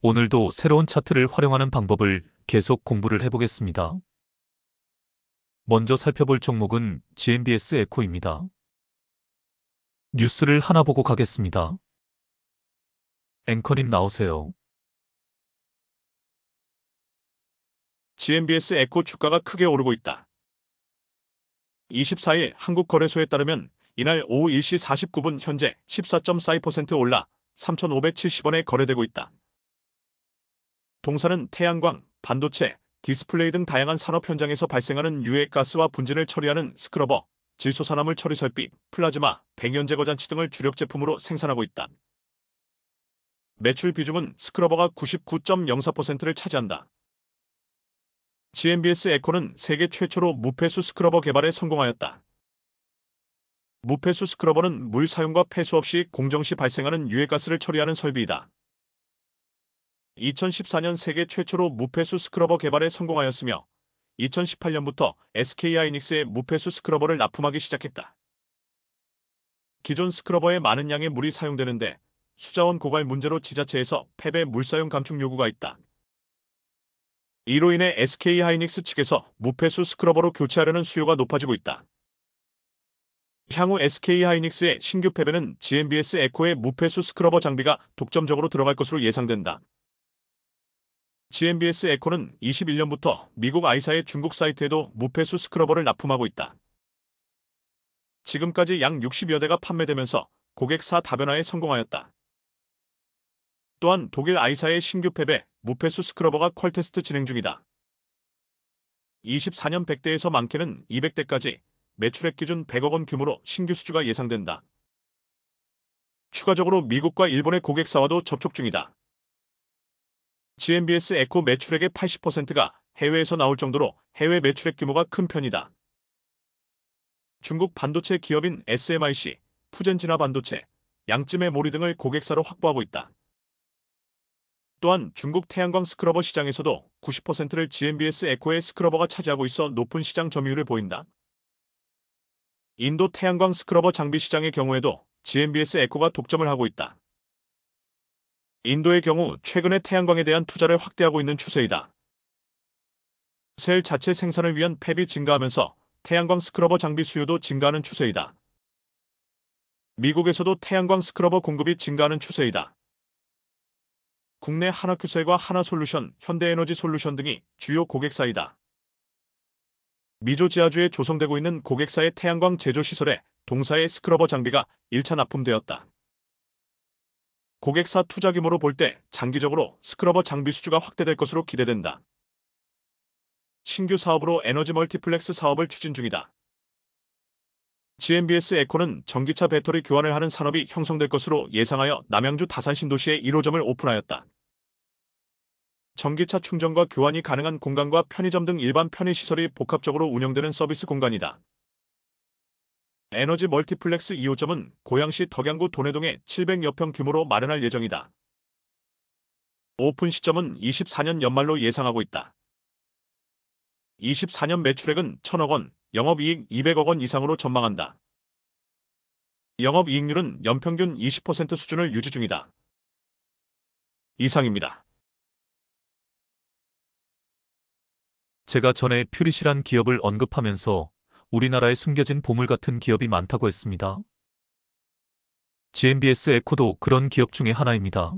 오늘도 새로운 차트를 활용하는 방법을 계속 공부를 해보겠습니다. 먼저 살펴볼 종목은 GMBS 에코입니다. 뉴스를 하나 보고 가겠습니다. 앵커님 나오세요. GMBS 에코 주가가 크게 오르고 있다. 24일 한국거래소에 따르면 이날 오후 1시 49분 현재 14.42% 올라 3,570원에 거래되고 있다. 동사는 태양광, 반도체, 디스플레이 등 다양한 산업 현장에서 발생하는 유해가스와 분진을 처리하는 스크러버, 질소산화물 처리 설비, 플라즈마, 백연 제거 장치 등을 주력 제품으로 생산하고 있다. 매출 비중은 스크러버가 99.04%를 차지한다. GMBS 에코는 세계 최초로 무폐수 스크러버 개발에 성공하였다. 무폐수 스크러버는 물 사용과 폐수 없이 공정 시 발생하는 유해가스를 처리하는 설비이다. 2014년 세계 최초로 무폐수 스크러버 개발에 성공하였으며 2018년부터 SK하이닉스의 무폐수 스크러버를 납품하기 시작했다. 기존 스크러버에 많은 양의 물이 사용되는데 수자원 고갈 문제로 지자체에서 폐배 물 사용 감축 요구가 있다. 이로 인해 SK하이닉스 측에서 무폐수 스크러버로 교체하려는 수요가 높아지고 있다. 향후 SK하이닉스의 신규 폐배는 GMBS 에코의 무폐수 스크러버 장비가 독점적으로 들어갈 것으로 예상된다. GMBS 에코는 21년부터 미국 아이사의 중국 사이트에도 무폐수 스크러버를 납품하고 있다. 지금까지 약 60여 대가 판매되면서 고객사 다변화에 성공하였다. 또한 독일 아이사의 신규 폐배 무폐수 스크러버가 퀄테스트 진행 중이다. 24년 100대에서 많게는 200대까지 매출액 기준 100억 원 규모로 신규 수주가 예상된다. 추가적으로 미국과 일본의 고객사와도 접촉 중이다. GMBS 에코 매출액의 80%가 해외에서 나올 정도로 해외 매출액 규모가 큰 편이다. 중국 반도체 기업인 SMIC, 푸젠진화 반도체, 양쯔메모리 등을 고객사로 확보하고 있다. 또한 중국 태양광 스크러버 시장에서도 90%를 GMBS 에코의 스크러버가 차지하고 있어 높은 시장 점유율을 보인다. 인도 태양광 스크러버 장비 시장의 경우에도 GMBS 에코가 독점을 하고 있다. 인도의 경우 최근에 태양광에 대한 투자를 확대하고 있는 추세이다. 셀 자체 생산을 위한 팹이 증가하면서 태양광 스크러버 장비 수요도 증가하는 추세이다. 미국에서도 태양광 스크러버 공급이 증가하는 추세이다. 국내 하나큐셀과 하나솔루션, 현대에너지솔루션 등이 주요 고객사이다. 미조 지하주에 조성되고 있는 고객사의 태양광 제조시설에 동사의 스크러버 장비가 1차 납품되었다. 고객사 투자 규모로 볼 때 장기적으로 스크러버 장비 수주가 확대될 것으로 기대된다. 신규 사업으로 에너지 멀티플렉스 사업을 추진 중이다. GMBS 에코는 전기차 배터리 교환을 하는 산업이 형성될 것으로 예상하여 남양주 다산신도시에 1호점을 오픈하였다. 전기차 충전과 교환이 가능한 공간과 편의점 등 일반 편의시설이 복합적으로 운영되는 서비스 공간이다. 에너지 멀티플렉스 2호점은 고양시 덕양구 도내동에 700여 평 규모로 마련할 예정이다. 오픈 시점은 24년 연말로 예상하고 있다. 24년 매출액은 1,000억 원, 영업이익 200억 원 이상으로 전망한다. 영업이익률은 연평균 20% 수준을 유지 중이다. 이상입니다. 제가 전에 퓨리시란 기업을 언급하면서 우리나라에 숨겨진 보물 같은 기업이 많다고 했습니다. GMBS 에코도 그런 기업 중에 하나입니다.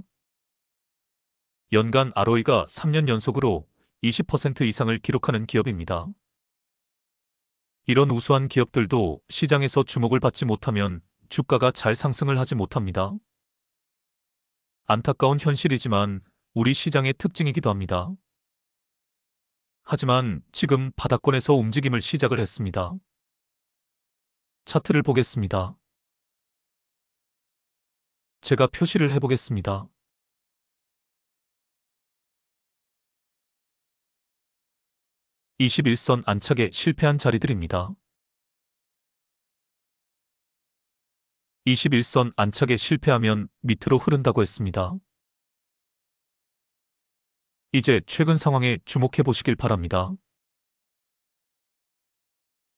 연간 ROE가 3년 연속으로 20% 이상을 기록하는 기업입니다. 이런 우수한 기업들도 시장에서 주목을 받지 못하면 주가가 잘 상승을 하지 못합니다. 안타까운 현실이지만 우리 시장의 특징이기도 합니다. 하지만 지금 바닥권에서 움직임을 시작을 했습니다. 차트를 보겠습니다. 제가 표시를 해보겠습니다. (21선) 안착에 실패한 자리들입니다. 21선 안착에 실패하면 밑으로 흐른다고 했습니다. 이제 최근 상황에 주목해 보시길 바랍니다.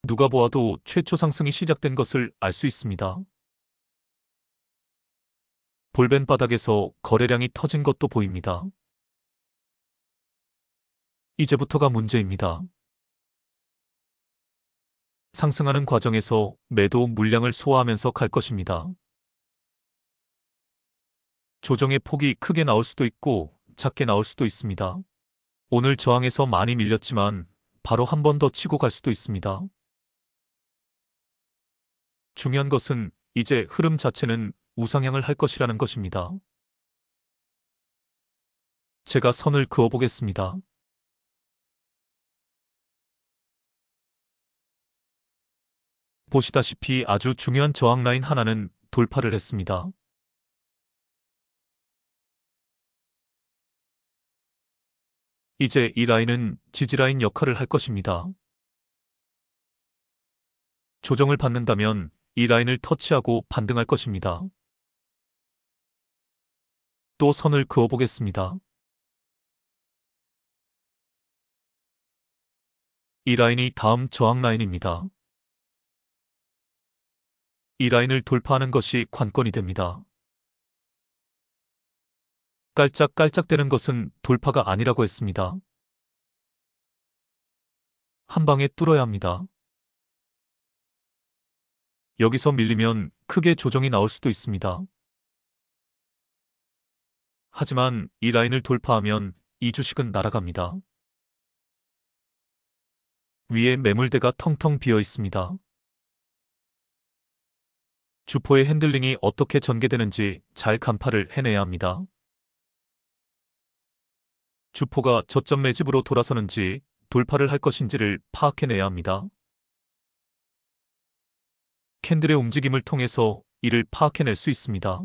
누가 보아도 최초 상승이 시작된 것을 알 수 있습니다. 볼벤 바닥에서 거래량이 터진 것도 보입니다. 이제부터가 문제입니다. 상승하는 과정에서 매도 물량을 소화하면서 갈 것입니다. 조정의 폭이 크게 나올 수도 있고 작게 나올 수도 있습니다. 오늘 저항에서 많이 밀렸지만 바로 한 번 더 치고 갈 수도 있습니다. 중요한 것은 이제 흐름 자체는 우상향을 할 것이라는 것입니다. 제가 선을 그어 보겠습니다. 보시다시피 아주 중요한 저항 라인 하나는 돌파를 했습니다. 이제 이 라인은 지지라인 역할을 할 것입니다. 조정을 받는다면 이 라인을 터치하고 반등할 것입니다. 또 선을 그어 보겠습니다. 이 라인이 다음 저항 라인입니다. 이 라인을 돌파하는 것이 관건이 됩니다. 깔짝깔짝대는 것은 돌파가 아니라고 했습니다. 한 방에 뚫어야 합니다. 여기서 밀리면 크게 조정이 나올 수도 있습니다. 하지만 이 라인을 돌파하면 이 주식은 날아갑니다. 위에 매물대가 텅텅 비어 있습니다. 주포의 핸들링이 어떻게 전개되는지 잘 간파를 해내야 합니다. 주포가 저점 매집으로 돌아서는지 돌파를 할 것인지를 파악해내야 합니다. 캔들의 움직임을 통해서 이를 파악해낼 수 있습니다.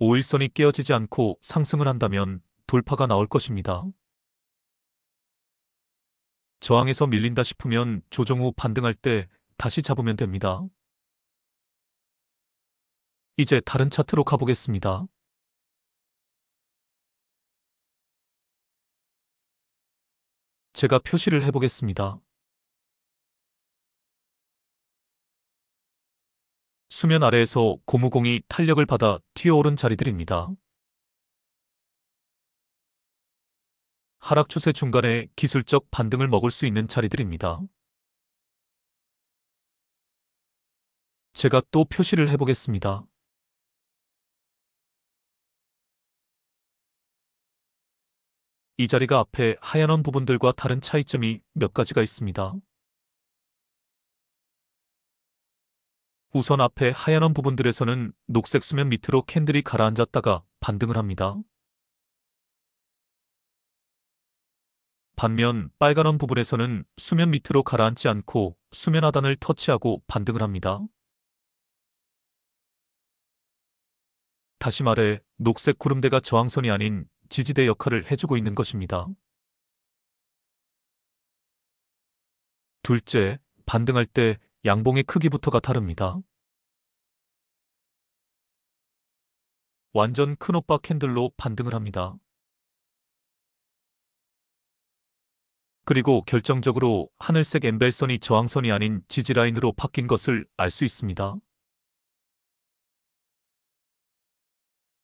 5일선이 깨어지지 않고 상승을 한다면 돌파가 나올 것입니다. 저항에서 밀린다 싶으면 조정 후 반등할 때 다시 잡으면 됩니다. 이제 다른 차트로 가보겠습니다. 제가 표시를 해보겠습니다. 수면 아래에서 고무공이 탄력을 받아 튀어오른 자리들입니다. 하락 추세 중간에 기술적 반등을 먹을 수 있는 자리들입니다. 제가 또 표시를 해보겠습니다. 이 자리가 앞에 하얀 원 부분들과 다른 차이점이 몇 가지가 있습니다. 우선 앞에 하얀 원 부분들에서는 녹색 수면 밑으로 캔들이 가라앉았다가 반등을 합니다. 반면 빨간 원 부분에서는 수면 밑으로 가라앉지 않고 수면 하단을 터치하고 반등을 합니다. 다시 말해 녹색 구름대가 저항선이 아닌 지지대 역할을 해주고 있는 것입니다. 둘째, 반등할 때 양봉의 크기부터가 다릅니다. 완전 큰 오빠 캔들로 반등을 합니다. 그리고 결정적으로 하늘색 엠벨선이 저항선이 아닌 지지라인으로 바뀐 것을 알 수 있습니다.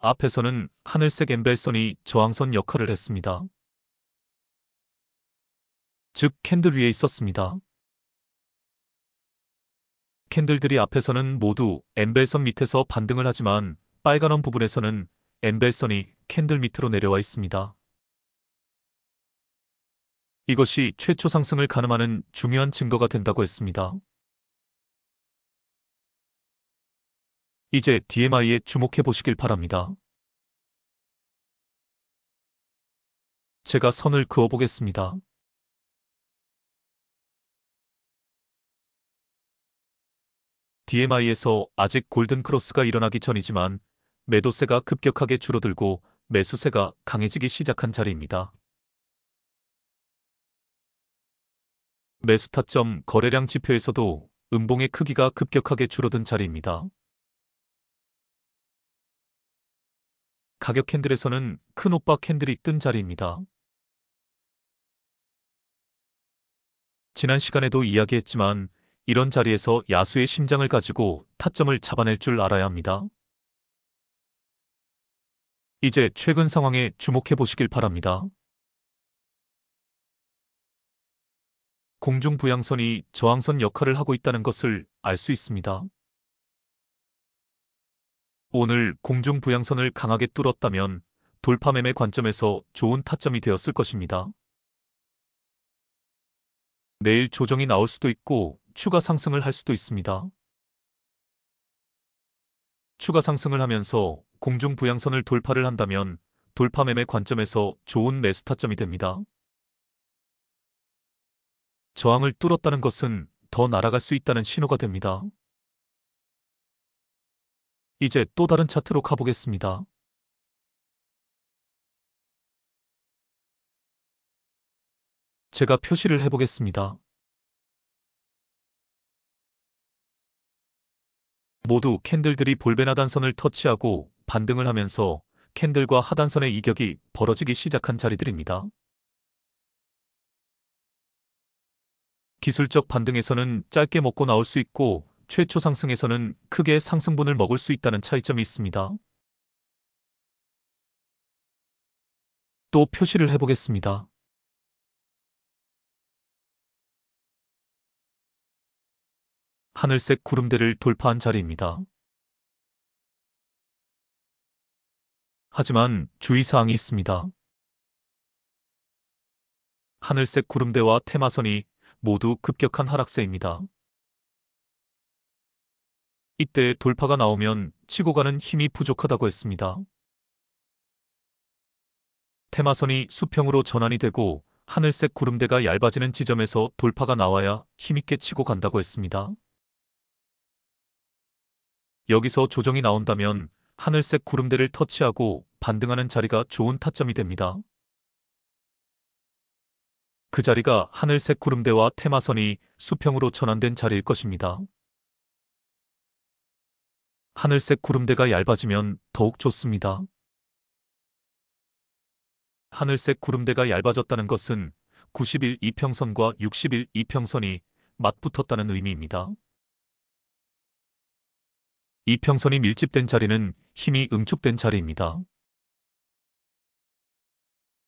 앞에서는 하늘색 엠벨선이 저항선 역할을 했습니다. 즉 캔들 위에 있었습니다. 캔들들이 앞에서는 모두 엠벨선 밑에서 반등을 하지만 빨간 원 부분에서는 엠벨선이 캔들 밑으로 내려와 있습니다. 이것이 최초 상승을 가늠하는 중요한 증거가 된다고 했습니다. 이제 DMI에 주목해 보시길 바랍니다. 제가 선을 그어 보겠습니다. DMI에서 아직 골든 크로스가 일어나기 전이지만 매도세가 급격하게 줄어들고 매수세가 강해지기 시작한 자리입니다. 매수 타점 거래량 지표에서도 음봉의 크기가 급격하게 줄어든 자리입니다. 가격 캔들에서는 큰 오빠 캔들이 뜬 자리입니다. 지난 시간에도 이야기했지만 이런 자리에서 야수의 심장을 가지고 타점을 잡아낼 줄 알아야 합니다. 이제 최근 상황에 주목해 보시길 바랍니다. 공중부양선이 저항선 역할을 하고 있다는 것을 알 수 있습니다. 오늘 공중부양선을 강하게 뚫었다면 돌파매매 관점에서 좋은 타점이 되었을 것입니다. 내일 조정이 나올 수도 있고 추가 상승을 할 수도 있습니다. 추가 상승을 하면서 공중부양선을 돌파를 한다면 돌파매매 관점에서 좋은 매수 타점이 됩니다. 저항을 뚫었다는 것은 더 날아갈 수 있다는 신호가 됩니다. 이제 또 다른 차트로 가보겠습니다. 제가 표시를 해보겠습니다. 모두 캔들들이 볼벤 하단선을 터치하고 반등을 하면서 캔들과 하단선의 이격이 벌어지기 시작한 자리들입니다. 기술적 반등에서는 짧게 먹고 나올 수 있고 최초 상승에서는 크게 상승분을 먹을 수 있다는 차이점이 있습니다. 또 표시를 해보겠습니다. 하늘색 구름대를 돌파한 자리입니다. 하지만 주의사항이 있습니다. 하늘색 구름대와 테마선이 모두 급격한 하락세입니다. 이때 돌파가 나오면 치고 가는 힘이 부족하다고 했습니다. 테마선이 수평으로 전환이 되고 하늘색 구름대가 얇아지는 지점에서 돌파가 나와야 힘있게 치고 간다고 했습니다. 여기서 조정이 나온다면 하늘색 구름대를 터치하고 반등하는 자리가 좋은 타점이 됩니다. 그 자리가 하늘색 구름대와 테마선이 수평으로 전환된 자리일 것입니다. 하늘색 구름대가 얇아지면 더욱 좋습니다. 하늘색 구름대가 얇아졌다는 것은 90일 이평선과 60일 이평선이 맞붙었다는 의미입니다. 이평선이 밀집된 자리는 힘이 응축된 자리입니다.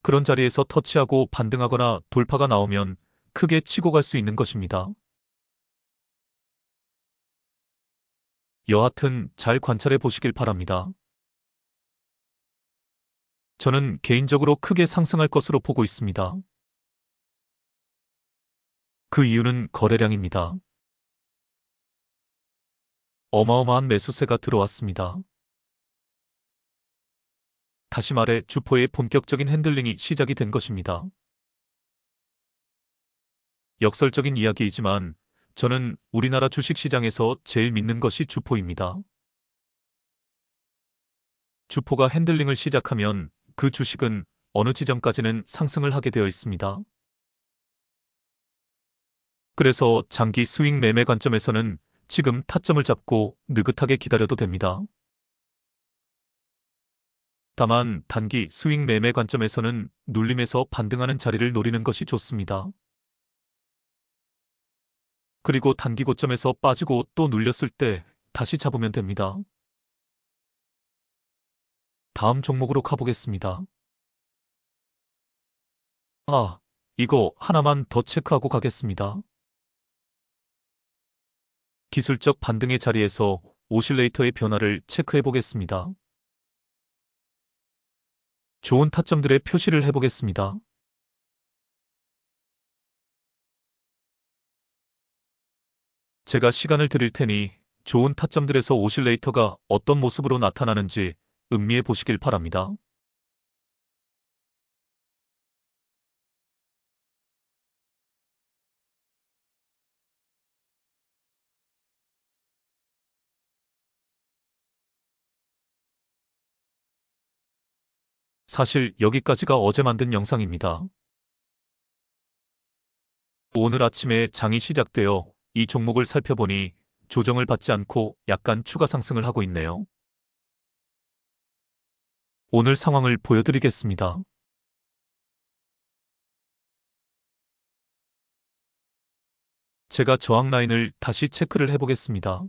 그런 자리에서 터치하고 반등하거나 돌파가 나오면 크게 치고 갈 수 있는 것입니다. 여하튼 잘 관찰해 보시길 바랍니다. 저는 개인적으로 크게 상승할 것으로 보고 있습니다. 그 이유는 거래량입니다. 어마어마한 매수세가 들어왔습니다. 다시 말해 주포의 본격적인 핸들링이 시작이 된 것입니다. 역설적인 이야기이지만 저는 우리나라 주식시장에서 제일 믿는 것이 주포입니다. 주포가 핸들링을 시작하면 그 주식은 어느 지점까지는 상승을 하게 되어 있습니다. 그래서 장기 스윙 매매 관점에서는 지금 타점을 잡고 느긋하게 기다려도 됩니다. 다만 단기 스윙 매매 관점에서는 눌림에서 반등하는 자리를 노리는 것이 좋습니다. 그리고 단기 고점에서 빠지고 또 눌렸을 때 다시 잡으면 됩니다. 다음 종목으로 가보겠습니다. 이거 하나만 더 체크하고 가겠습니다. 기술적 반등의 자리에서 오실레이터의 변화를 체크해 보겠습니다. 좋은 타점들의 표시를 해보겠습니다. 제가 시간을 드릴 테니 좋은 타점들에서 오실레이터가 어떤 모습으로 나타나는지 음미해 보시길 바랍니다. 사실 여기까지가 어제 만든 영상입니다. 오늘 아침에 장이 시작되어 이 종목을 살펴보니 조정을 받지 않고 약간 추가 상승을 하고 있네요. 오늘 상황을 보여드리겠습니다. 제가 저항 라인을 다시 체크를 해보겠습니다.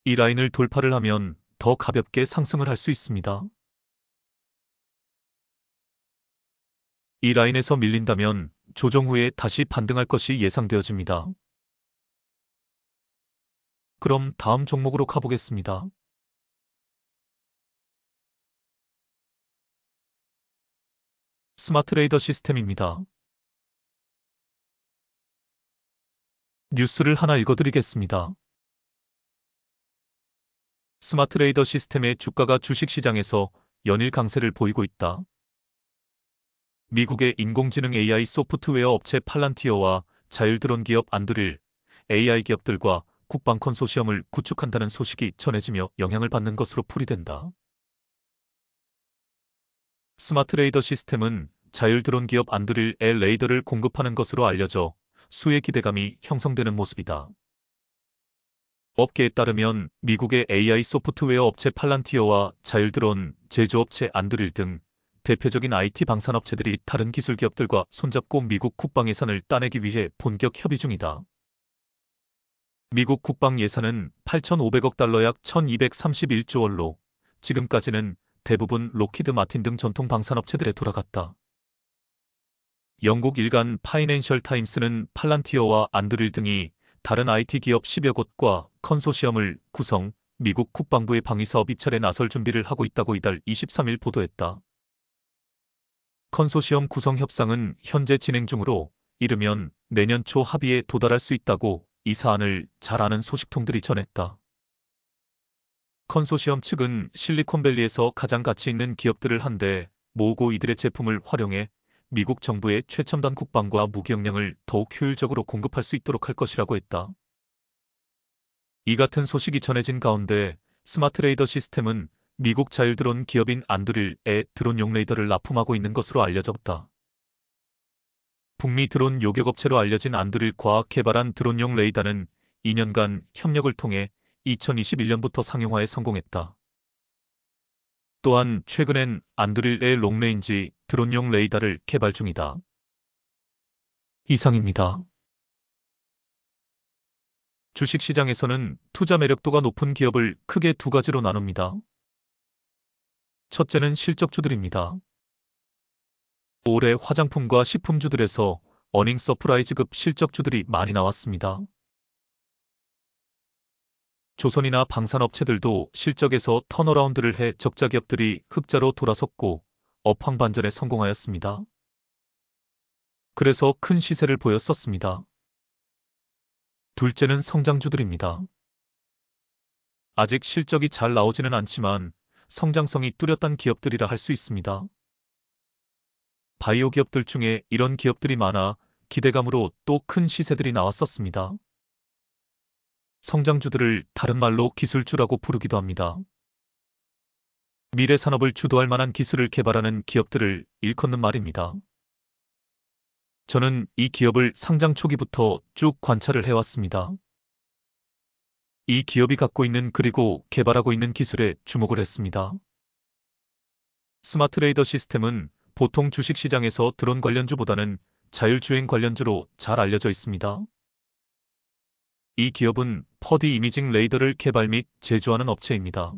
이 라인을 돌파를 하면 더 가볍게 상승을 할 수 있습니다. 이 라인에서 밀린다면 조정 후에 다시 반등할 것이 예상되어집니다. 그럼 다음 종목으로 가보겠습니다. 스마트레이더 시스템입니다. 뉴스를 하나 읽어드리겠습니다. 스마트레이더 시스템의 주가가 주식시장에서 연일 강세를 보이고 있다. 미국의 인공지능 AI 소프트웨어 업체 팔란티어와 자율드론 기업 안드릴, AI 기업들과 국방 컨소시엄을 구축한다는 소식이 전해지며 영향을 받는 것으로 풀이된다. 스마트레이더 시스템은 자율드론 기업 안드릴의 레이더를 공급하는 것으로 알려져 수의 기대감이 형성되는 모습이다. 업계에 따르면 미국의 AI 소프트웨어 업체 팔란티어와 자율드론 제조업체 안드릴 등 대표적인 IT 방산업체들이 다른 기술 기업들과 손잡고 미국 국방 예산을 따내기 위해 본격 협의 중이다. 미국 국방 예산은 8,500억 달러 약 1,231조 원로 지금까지는 대부분 록히드 마틴 등 전통 방산업체들에 돌아갔다. 영국 일간 파이낸셜 타임스는 팔란티어와 안드릴 등이 다른 IT 기업 10여 곳과 컨소시엄을 구성, 미국 국방부의 방위사업 입찰에 나설 준비를 하고 있다고 이달 23일 보도했다. 컨소시엄 구성 협상은 현재 진행 중으로 이르면 내년 초 합의에 도달할 수 있다고 이 사안을 잘 아는 소식통들이 전했다. 컨소시엄 측은 실리콘밸리에서 가장 가치 있는 기업들을 한데 모으고 이들의 제품을 활용해 미국 정부의 최첨단 국방과 무기 역량을 더욱 효율적으로 공급할 수 있도록 할 것이라고 했다. 이 같은 소식이 전해진 가운데 스마트레이더 시스템은 미국 자율드론 기업인 안드릴의 드론용 레이더를 납품하고 있는 것으로 알려졌다. 북미 드론 요격업체로 알려진 안드릴과 개발한 드론용 레이더는 2년간 협력을 통해 2021년부터 상용화에 성공했다. 또한 최근엔 안드릴의 롱레인지 드론용 레이더를 개발 중이다. 이상입니다. 주식시장에서는 투자 매력도가 높은 기업을 크게 두 가지로 나눕니다. 첫째는 실적주들입니다. 올해 화장품과 식품주들에서 어닝 서프라이즈급 실적주들이 많이 나왔습니다. 조선이나 방산업체들도 실적에서 턴어라운드를 해 적자 기업들이 흑자로 돌아섰고 업황반전에 성공하였습니다. 그래서 큰 시세를 보였었습니다. 둘째는 성장주들입니다. 아직 실적이 잘 나오지는 않지만 성장성이 뚜렷한 기업들이라 할 수 있습니다. 바이오 기업들 중에 이런 기업들이 많아 기대감으로 또 큰 시세들이 나왔었습니다. 성장주들을 다른 말로 기술주라고 부르기도 합니다. 미래 산업을 주도할 만한 기술을 개발하는 기업들을 일컫는 말입니다. 저는 이 기업을 상장 초기부터 쭉 관찰을 해왔습니다. 이 기업이 갖고 있는 그리고 개발하고 있는 기술에 주목을 했습니다. 스마트레이더 시스템은 보통 주식시장에서 드론 관련주보다는 자율주행 관련주로 잘 알려져 있습니다. 이 기업은 퍼디 이미징 레이더를 개발 및 제조하는 업체입니다.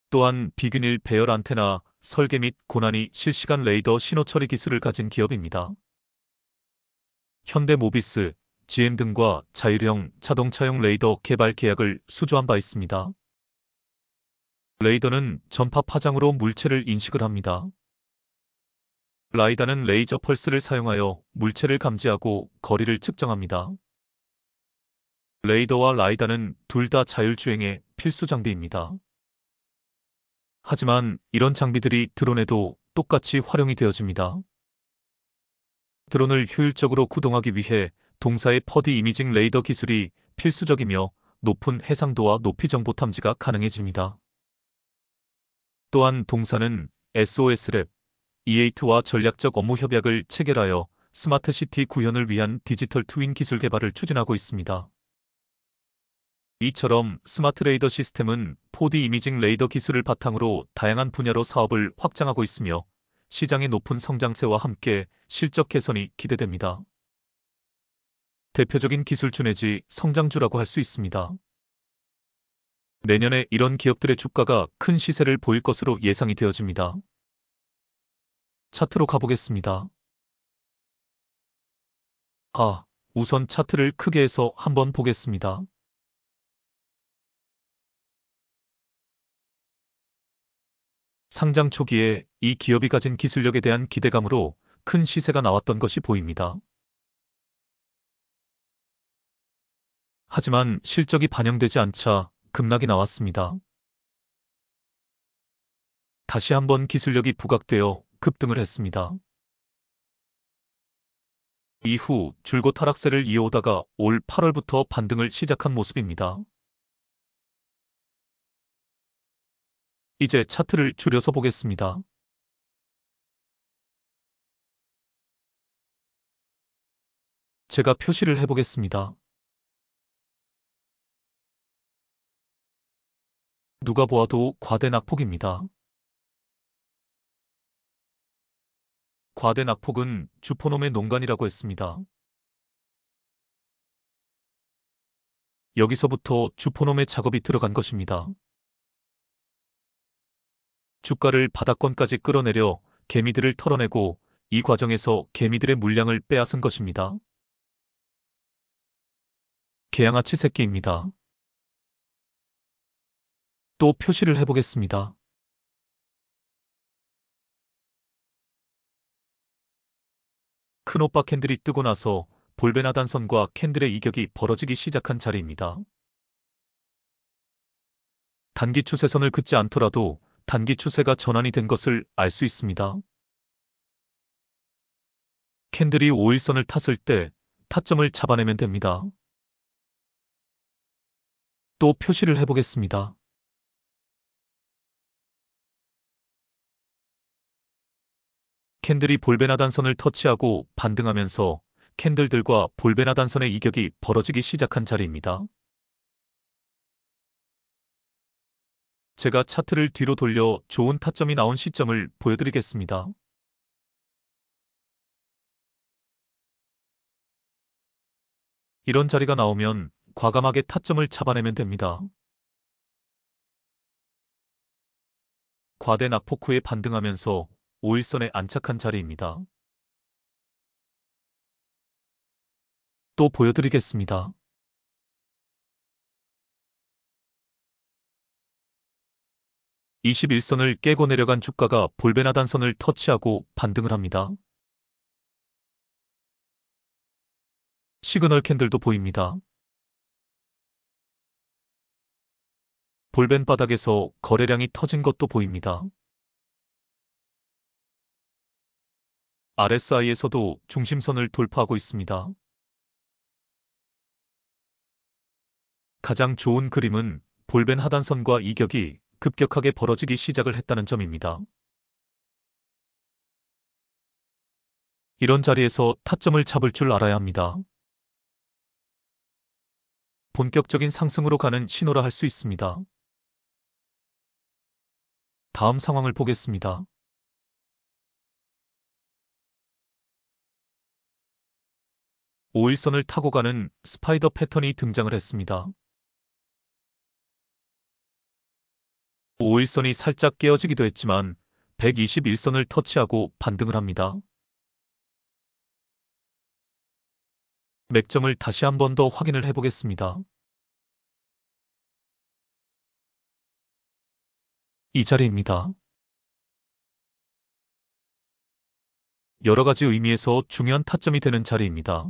또한 비균일 배열 안테나 설계 및 고난이 실시간 레이더 신호 처리 기술을 가진 기업입니다. 현대모비스, GM 등과 자율형 자동차용 레이더 개발 계약을 수주한 바 있습니다. 레이더는 전파 파장으로 물체를 인식을 합니다. 라이다는 레이저 펄스를 사용하여 물체를 감지하고 거리를 측정합니다. 레이더와 라이다는 둘 다 자율주행의 필수 장비입니다. 하지만 이런 장비들이 드론에도 똑같이 활용이 되어집니다. 드론을 효율적으로 구동하기 위해 동사의 퍼디 이미징 레이더 기술이 필수적이며 높은 해상도와 높이 정보 탐지가 가능해집니다. 또한 동사는 SOS랩, E8와 전략적 업무 협약을 체결하여 스마트시티 구현을 위한 디지털 트윈 기술 개발을 추진하고 있습니다. 이처럼 스마트레이더 시스템은 4D 이미징 레이더 기술을 바탕으로 다양한 분야로 사업을 확장하고 있으며 시장의 높은 성장세와 함께 실적 개선이 기대됩니다. 대표적인 기술주 내지 성장주라고 할 수 있습니다. 내년에 이런 기업들의 주가가 큰 시세를 보일 것으로 예상이 되어집니다. 차트로 가보겠습니다. 우선 차트를 크게 해서 한번 보겠습니다. 상장 초기에 이 기업이 가진 기술력에 대한 기대감으로 큰 시세가 나왔던 것이 보입니다. 하지만 실적이 반영되지 않자 급락이 나왔습니다. 다시 한번 기술력이 부각되어 급등을 했습니다. 이후 줄곧 하락세를 이어오다가 올 8월부터 반등을 시작한 모습입니다. 이제 차트를 줄여서 보겠습니다. 제가 표시를 해보겠습니다. 누가 보아도 과대 낙폭입니다. 과대 낙폭은 주포놈의 농간이라고 했습니다. 여기서부터 주포놈의 작업이 들어간 것입니다. 주가를 바닥권까지 끌어내려 개미들을 털어내고 이 과정에서 개미들의 물량을 빼앗은 것입니다. 개양아치 새끼입니다. 또 표시를 해보겠습니다. 큰 오빠 캔들이 뜨고 나서 볼벤 하단선과 캔들의 이격이 벌어지기 시작한 자리입니다. 단기 추세선을 긋지 않더라도 단기 추세가 전환이 된 것을 알 수 있습니다. 캔들이 5일선을 탔을 때 타점을 잡아내면 됩니다. 또 표시를 해보겠습니다. 캔들이 볼벤 하단선을 터치하고 반등하면서 캔들들과 볼벤 하단선의 이격이 벌어지기 시작한 자리입니다. 제가 차트를 뒤로 돌려 좋은 타점이 나온 시점을 보여드리겠습니다. 이런 자리가 나오면 과감하게 타점을 잡아내면 됩니다. 과대 낙폭 후에 반등하면서 5일선에 안착한 자리입니다. 또 보여드리겠습니다. (21선을) 깨고 내려간 주가가 볼벤 하단선을 터치하고 반등을 합니다. 시그널 캔들도 보입니다. 볼벤 바닥에서 거래량이 터진 것도 보입니다. RSI에서도 중심선을 돌파하고 있습니다. 가장 좋은 그림은 볼벤 하단선과 이격이 급격하게 벌어지기 시작을 했다는 점입니다. 이런 자리에서 타점을 잡을 줄 알아야 합니다. 본격적인 상승으로 가는 신호라 할 수 있습니다. 다음 상황을 보겠습니다. (5일선을) 타고 가는 스파이더 패턴이 등장을 했습니다. 5일선이 살짝 깨어지기도 했지만 121선을 터치하고 반등을 합니다. 맥점을 다시 한 번 더 확인을 해보겠습니다. 이 자리입니다. 여러 가지 의미에서 중요한 타점이 되는 자리입니다.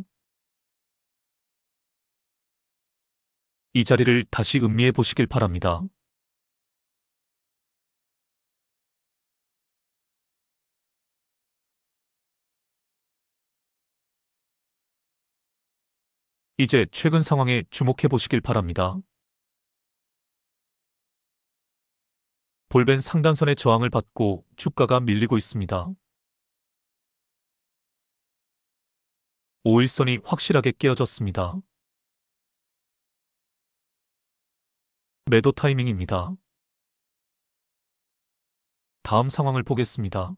이 자리를 다시 음미해 보시길 바랍니다. 이제 최근 상황에 주목해 보시길 바랍니다. 볼벤 상단선의 저항을 받고 주가가 밀리고 있습니다. 5일선이 확실하게 깨어졌습니다. 매도 타이밍입니다. 다음 상황을 보겠습니다.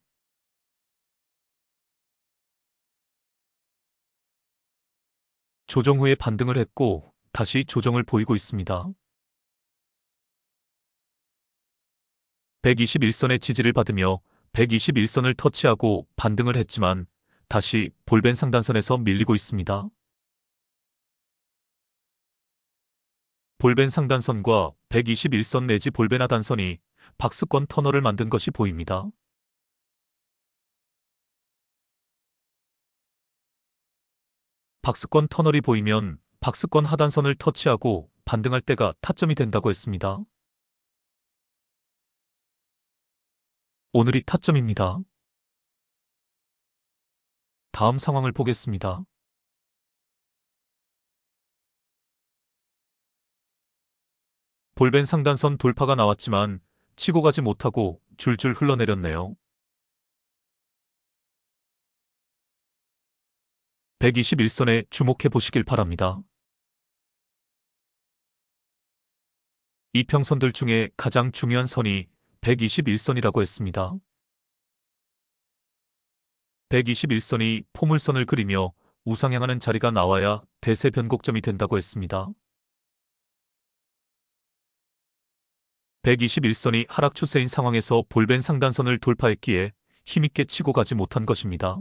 조정 후에 반등을 했고 다시 조정을 보이고 있습니다. 121선의 지지를 받으며 121선을 터치하고 반등을 했지만 다시 볼벤 상단선에서 밀리고 있습니다. 볼벤 상단선과 121선 내지 볼벤 하단선이 박스권 터널을 만든 것이 보입니다. 박스권 터널이 보이면 박스권 하단선을 터치하고 반등할 때가 타점이 된다고 했습니다. 오늘이 타점입니다. 다음 상황을 보겠습니다. 볼벤 상단선 돌파가 나왔지만 치고 가지 못하고 줄줄 흘러내렸네요. 121선에 주목해 보시길 바랍니다. 이평선들 중에 가장 중요한 선이 121선이라고 했습니다. 121선이 포물선을 그리며 우상향하는 자리가 나와야 대세 변곡점이 된다고 했습니다. 121선이 하락 추세인 상황에서 볼벤 상단선을 돌파했기에 힘있게 치고 가지 못한 것입니다.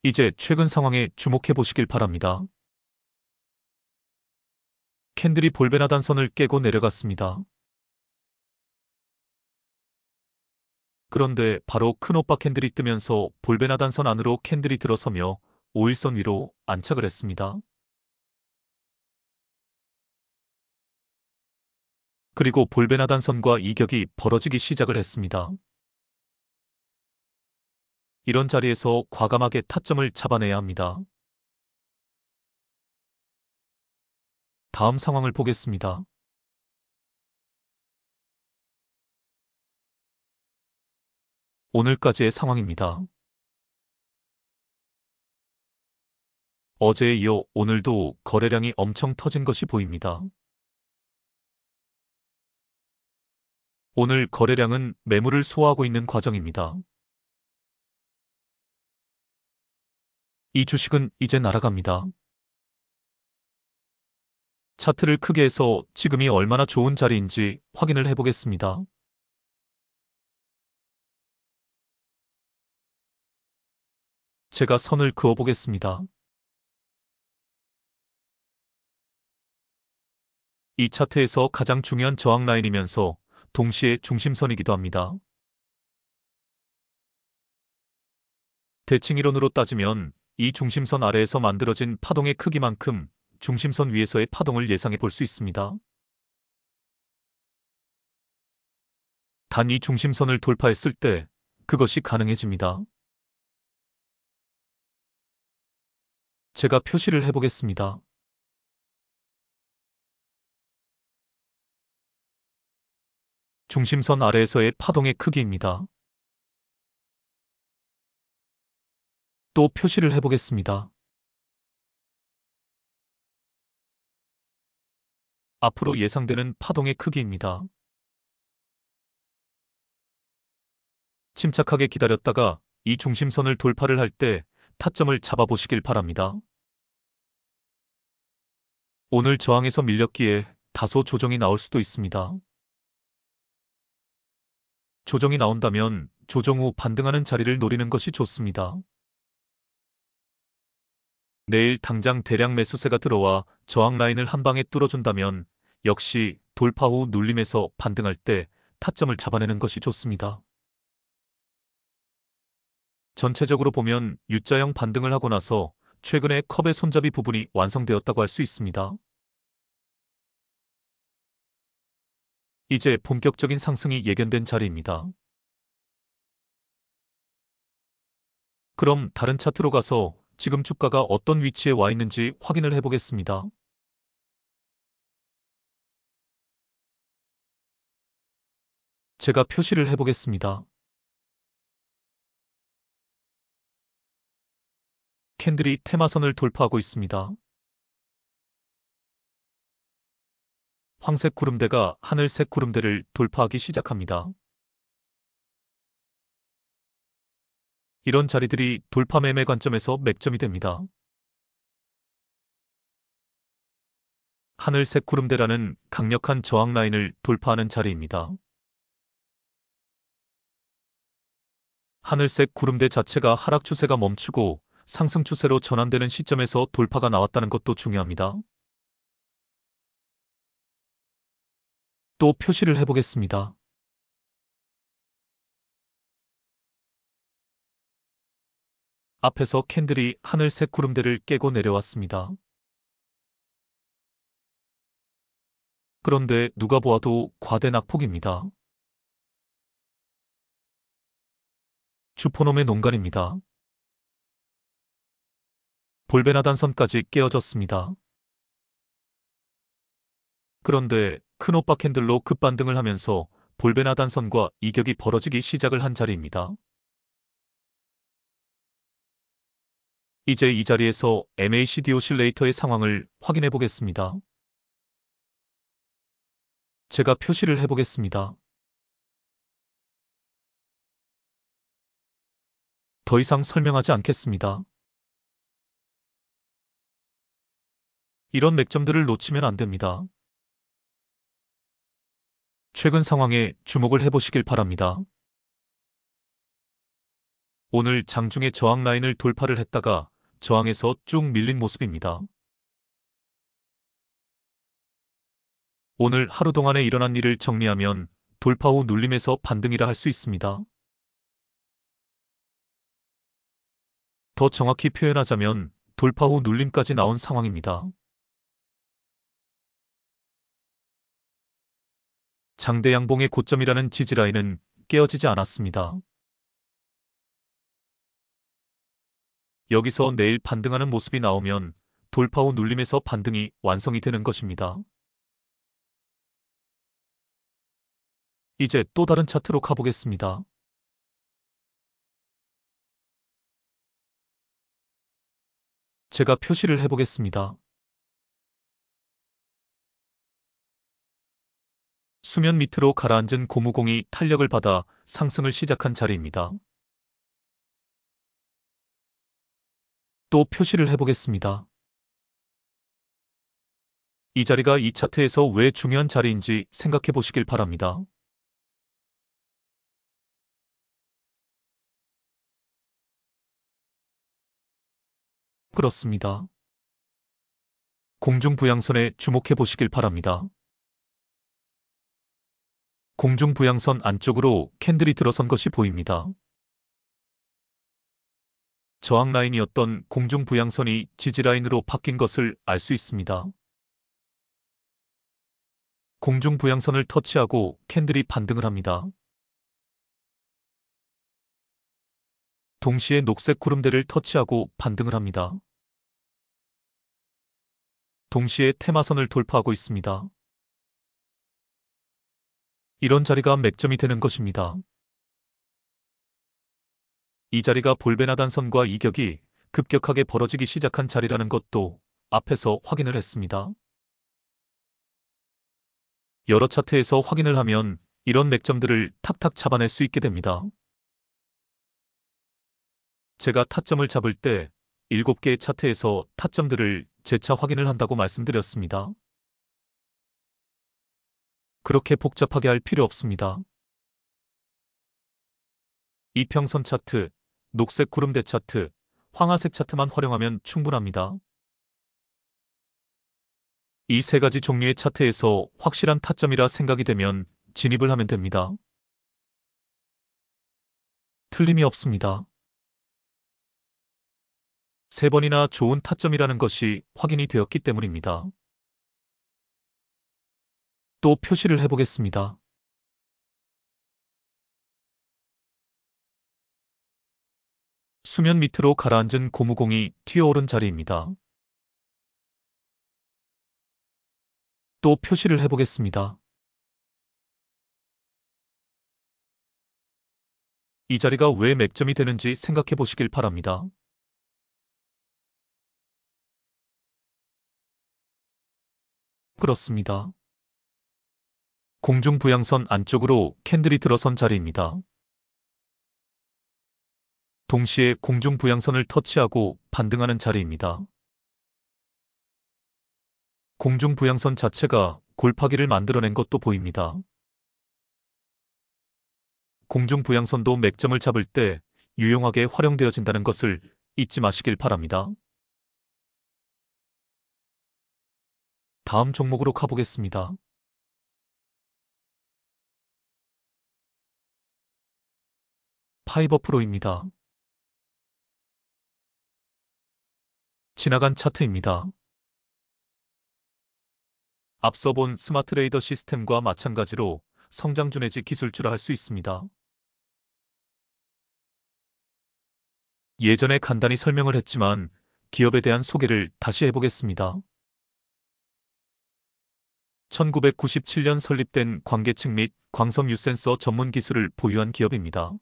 이제 최근 상황에 주목해 보시길 바랍니다. 캔들이 볼벤 하단선을 깨고 내려갔습니다. 그런데 바로 큰오빠 캔들이 뜨면서 볼벤 하단선 안으로 캔들이 들어서며 5일선 위로 안착을 했습니다. 그리고 볼벤 하단선과 이격이 벌어지기 시작을 했습니다. 이런 자리에서 과감하게 타점을 잡아내야 합니다. 다음 상황을 보겠습니다. 오늘까지의 상황입니다. 어제에 이어 오늘도 거래량이 엄청 터진 것이 보입니다. 오늘 거래량은 매물을 소화하고 있는 과정입니다. 이 주식은 이제 날아갑니다. 차트를 크게 해서 지금이 얼마나 좋은 자리인지 확인을 해보겠습니다. 제가 선을 그어보겠습니다. 이 차트에서 가장 중요한 저항 라인이면서 동시에 중심선이기도 합니다. 대칭 이론으로 따지면 이 중심선 아래에서 만들어진 파동의 크기만큼 중심선 위에서의 파동을 예상해 볼 수 있습니다. 단 이 중심선을 돌파했을 때 그것이 가능해집니다. 제가 표시를 해보겠습니다. 중심선 아래에서의 파동의 크기입니다. 또 표시를 해보겠습니다. 앞으로 예상되는 파동의 크기입니다. 침착하게 기다렸다가 이 중심선을 돌파를 할 때 타점을 잡아보시길 바랍니다. 오늘 저항에서 밀렸기에 다소 조정이 나올 수도 있습니다. 조정이 나온다면 조정 후 반등하는 자리를 노리는 것이 좋습니다. 내일 당장 대량 매수세가 들어와 저항 라인을 한 방에 뚫어준다면 역시 돌파 후 눌림에서 반등할 때 타점을 잡아내는 것이 좋습니다. 전체적으로 보면 U자형 반등을 하고 나서 최근에 컵의 손잡이 부분이 완성되었다고 할 수 있습니다. 이제 본격적인 상승이 예견된 자리입니다. 그럼 다른 차트로 가서 지금 주가가 어떤 위치에 와 있는지 확인을 해보겠습니다. 제가 표시를 해보겠습니다. 캔들이 테마선을 돌파하고 있습니다. 황색 구름대가 하늘색 구름대를 돌파하기 시작합니다. 이런 자리들이 돌파 매매 관점에서 맥점이 됩니다. 하늘색 구름대라는 강력한 저항 라인을 돌파하는 자리입니다. 하늘색 구름대 자체가 하락 추세가 멈추고 상승 추세로 전환되는 시점에서 돌파가 나왔다는 것도 중요합니다. 또 표시를 해보겠습니다. 앞에서 캔들이 하늘색 구름대를 깨고 내려왔습니다. 그런데 누가 보아도 과대 낙폭입니다. 주포놈의 농간입니다. 볼베나단선까지 깨어졌습니다. 그런데 큰오빠 캔들로 급반등을 하면서 볼베나단선과 이격이 벌어지기 시작을 한 자리입니다. 이제 이 자리에서 MACD 오실레이터의 상황을 확인해 보겠습니다. 제가 표시를 해보겠습니다. 더 이상 설명하지 않겠습니다. 이런 맥점들을 놓치면 안 됩니다. 최근 상황에 주목을 해보시길 바랍니다. 오늘 장중에 저항 라인을 돌파를 했다가 저항에서 쭉 밀린 모습입니다. 오늘 하루 동안에 일어난 일을 정리하면 돌파 후 눌림에서 반등이라 할 수 있습니다. 더 정확히 표현하자면 돌파 후 눌림까지 나온 상황입니다. 장대 양봉의 고점이라는 지지라인은 깨어지지 않았습니다. 여기서 내일 반등하는 모습이 나오면 돌파 후 눌림에서 반등이 완성이 되는 것입니다. 이제 또 다른 차트로 가보겠습니다. 제가 표시를 해보겠습니다. 수면 밑으로 가라앉은 고무공이 탄력을 받아 상승을 시작한 자리입니다. 또 표시를 해보겠습니다. 이 자리가 이 차트에서 왜 중요한 자리인지 생각해 보시길 바랍니다. 그렇습니다. 공중부양선에 주목해 보시길 바랍니다. 공중부양선 안쪽으로 캔들이 들어선 것이 보입니다. 저항 라인이었던 공중부양선이 지지라인으로 바뀐 것을 알 수 있습니다. 공중부양선을 터치하고 캔들이 반등을 합니다. 동시에 녹색 구름대를 터치하고 반등을 합니다. 동시에 테마선을 돌파하고 있습니다. 이런 자리가 맥점이 되는 것입니다. 이 자리가 볼베나단선과 이격이 급격하게 벌어지기 시작한 자리라는 것도 앞에서 확인을 했습니다. 여러 차트에서 확인을 하면 이런 맥점들을 탁탁 잡아낼 수 있게 됩니다. 제가 타점을 잡을 때 7개의 차트에서 타점들을 재차 확인을 한다고 말씀드렸습니다. 그렇게 복잡하게 할 필요 없습니다. 이평선 차트, 녹색 구름대 차트, 황화색 차트만 활용하면 충분합니다. 이 세 가지 종류의 차트에서 확실한 타점이라 생각이 되면 진입을 하면 됩니다. 틀림이 없습니다. 3번이나 좋은 타점이라는 것이 확인이 되었기 때문입니다. 또 표시를 해보겠습니다. 수면 밑으로 가라앉은 고무공이 튀어오른 자리입니다. 또 표시를 해보겠습니다. 이 자리가 왜 맥점이 되는지 생각해 보시길 바랍니다. 그렇습니다. 공중부양선 안쪽으로 캔들이 들어선 자리입니다. 동시에 공중부양선을 터치하고 반등하는 자리입니다. 공중부양선 자체가 골파기를 만들어낸 것도 보입니다. 공중부양선도 맥점을 잡을 때 유용하게 활용되어진다는 것을 잊지 마시길 바랍니다. 다음 종목으로 가보겠습니다. 파이버 프로입니다. 지나간 차트입니다. 앞서 본 스마트 레이더 시스템과 마찬가지로 성장주 내지 기술주라 할 수 있습니다. 예전에 간단히 설명을 했지만 기업에 대한 소개를 다시 해보겠습니다. 1997년 설립된 광계측 및 광섬유 센서 전문 기술을 보유한 기업입니다.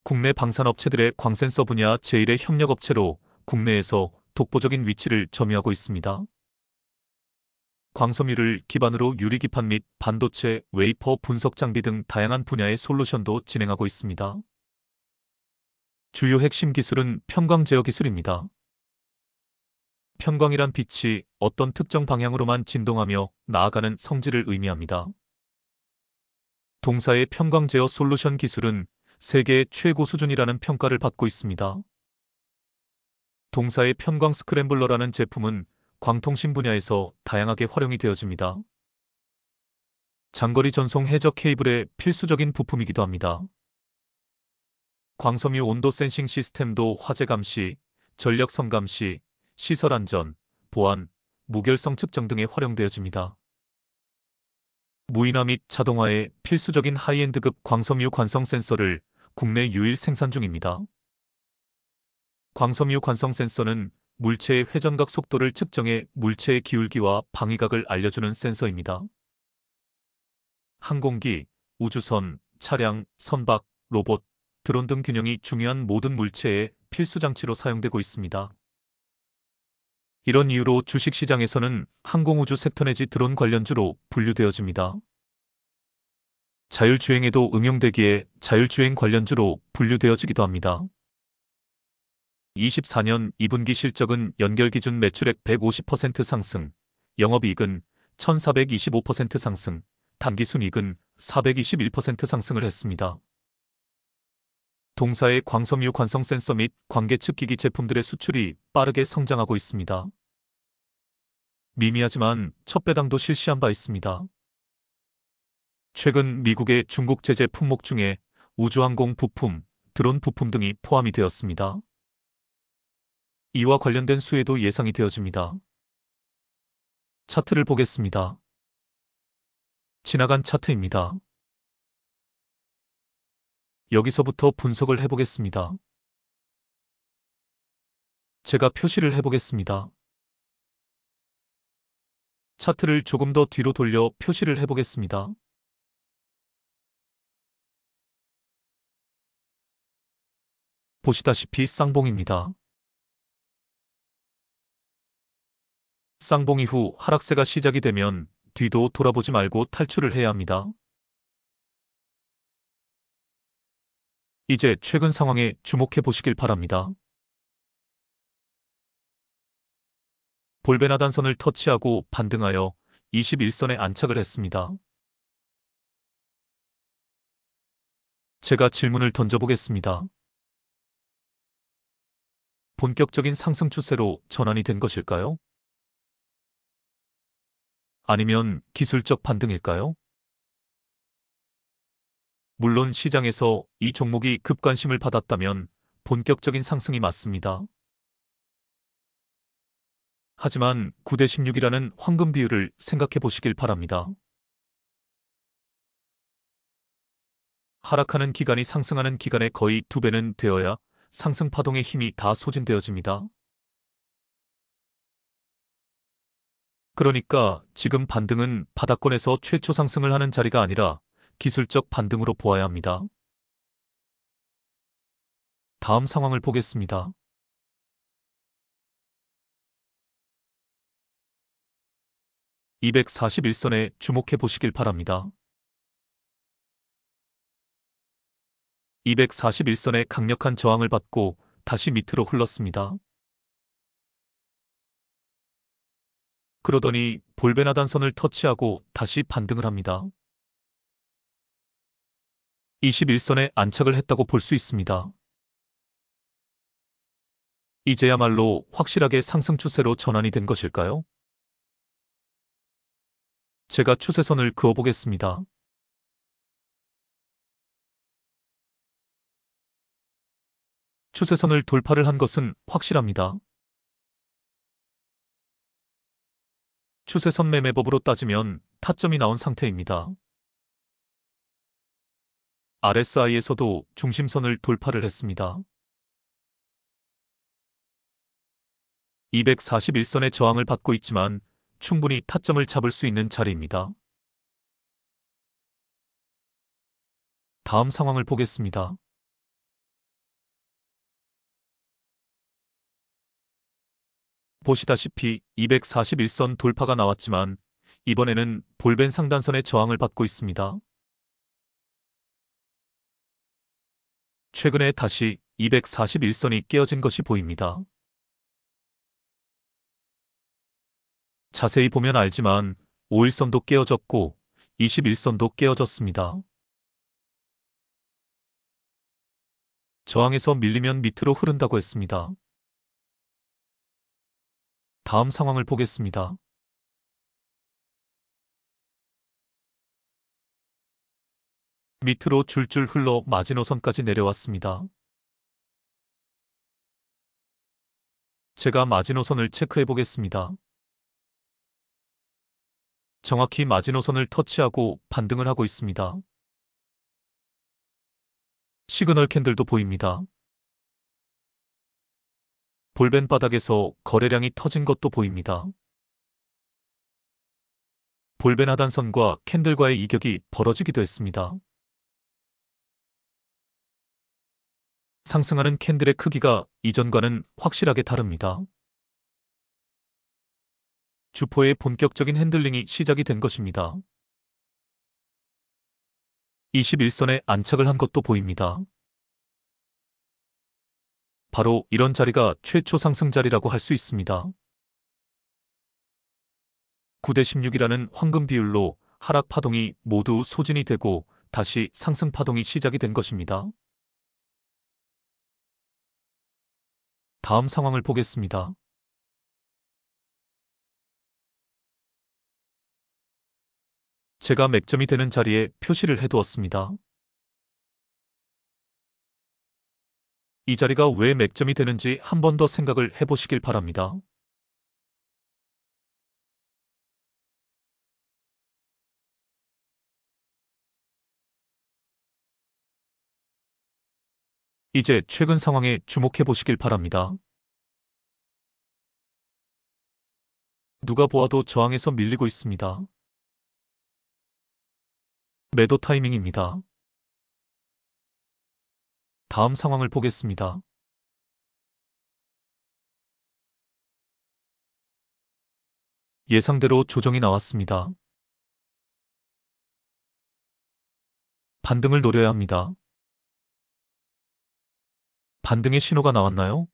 국내 방산업체들의 광센서 분야 제1의 협력업체로 국내에서 독보적인 위치를 점유하고 있습니다. 광섬유를 기반으로 유리기판 및 반도체, 웨이퍼 분석 장비 등 다양한 분야의 솔루션도 진행하고 있습니다. 주요 핵심 기술은 편광 제어 기술입니다. 편광이란 빛이 어떤 특정 방향으로만 진동하며 나아가는 성질을 의미합니다. 동사의 편광 제어 솔루션 기술은 세계 최고 수준이라는 평가를 받고 있습니다. 동사의 편광 스크램블러라는 제품은 광통신 분야에서 다양하게 활용이 되어집니다. 장거리 전송 해저 케이블의 필수적인 부품이기도 합니다. 광섬유 온도 센싱 시스템도 화재 감시, 전력선 감시, 시설 안전, 보안, 무결성 측정 등에 활용되어집니다. 무인화 및 자동화의 필수적인 하이엔드급 광섬유 관성 센서를 국내 유일 생산 중입니다. 광섬유 관성 센서는 물체의 회전각 속도를 측정해 물체의 기울기와 방위각을 알려주는 센서입니다. 항공기, 우주선, 차량, 선박, 로봇, 드론 등 균형이 중요한 모든 물체의 필수 장치로 사용되고 있습니다. 이런 이유로 주식시장에서는 항공우주 섹터 내지 드론 관련주로 분류되어집니다. 자율주행에도 응용되기에 자율주행 관련주로 분류되어지기도 합니다. 24년 2분기 실적은 연결기준 매출액 150% 상승, 영업이익은 1425% 상승, 단기순이익은 421% 상승을 했습니다. 동사의 광섬유 관성 센서 및 광계측 기기 제품들의 수출이 빠르게 성장하고 있습니다. 미미하지만 첫 배당도 실시한 바 있습니다. 최근 미국의 중국 제재 품목 중에 우주항공 부품, 드론 부품 등이 포함이 되었습니다. 이와 관련된 수혜도 예상이 되어집니다. 차트를 보겠습니다. 지나간 차트입니다. 여기서부터 분석을 해보겠습니다. 제가 표시를 해보겠습니다. 차트를 조금 더 뒤로 돌려 표시를 해보겠습니다. 보시다시피 쌍봉입니다. 쌍봉 이후 하락세가 시작이 되면 뒤도 돌아보지 말고 탈출을 해야 합니다. 이제 최근 상황에 주목해 보시길 바랍니다. 볼벤 하단선을 터치하고 반등하여 21선에 안착을 했습니다. 제가 질문을 던져보겠습니다. 본격적인 상승 추세로 전환이 된 것일까요? 아니면 기술적 반등일까요? 물론 시장에서 이 종목이 급관심을 받았다면 본격적인 상승이 맞습니다. 하지만 9대 16이라는 황금 비율을 생각해 보시길 바랍니다. 하락하는 기간이 상승하는 기간의 거의 2배는 되어야 상승 파동의 힘이 다 소진되어집니다. 그러니까 지금 반등은 바닥권에서 최초 상승을 하는 자리가 아니라 기술적 반등으로 보아야 합니다. 다음 상황을 보겠습니다. (241선에) 주목해 보시길 바랍니다. 241선의 강력한 저항을 받고 다시 밑으로 흘렀습니다. 그러더니 볼벤 하단선을 터치하고 다시 반등을 합니다. 21선에 안착을 했다고 볼 수 있습니다. 이제야말로 확실하게 상승 추세로 전환이 된 것일까요? 제가 추세선을 그어보겠습니다. 추세선을 돌파를 한 것은 확실합니다. 추세선 매매법으로 따지면 타점이 나온 상태입니다. RSI에서도 중심선을 돌파를 했습니다. 241선의 저항을 받고 있지만 충분히 타점을 잡을 수 있는 자리입니다. 다음 상황을 보겠습니다. 보시다시피 241선 돌파가 나왔지만 이번에는 볼벤 상단선의 저항을 받고 있습니다. 최근에 다시 241선이 깨어진 것이 보입니다. 자세히 보면 알지만 5일선도 깨어졌고 21선도 깨어졌습니다. 저항에서 밀리면 밑으로 흐른다고 했습니다. 다음 상황을 보겠습니다. 밑으로 줄줄 흘러 마지노선까지 내려왔습니다. 제가 마지노선을 체크해 보겠습니다. 정확히 마지노선을 터치하고 반등을 하고 있습니다. 시그널 캔들도 보입니다. 볼벤 바닥에서 거래량이 터진 것도 보입니다. 볼벤 하단선과 캔들과의 이격이 벌어지기도 했습니다. 상승하는 캔들의 크기가 이전과는 확실하게 다릅니다. 주포의 본격적인 핸들링이 시작이 된 것입니다. 21선에 안착을 한 것도 보입니다. 바로 이런 자리가 최초 상승 자리라고 할 수 있습니다. 9대 16이라는 황금 비율로 하락 파동이 모두 소진이 되고 다시 상승 파동이 시작이 된 것입니다. 다음 상황을 보겠습니다. 제가 맥점이 되는 자리에 표시를 해두었습니다. 이 자리가 왜 맥점이 되는지 한 번 더 생각을 해보시길 바랍니다. 이제 최근 상황에 주목해 보시길 바랍니다. 누가 보아도 저항에서 밀리고 있습니다. 매도 타이밍입니다. 다음 상황을 보겠습니다. 예상대로 조정이 나왔습니다. 반등을 노려야 합니다. 반등의 신호가 나왔나요?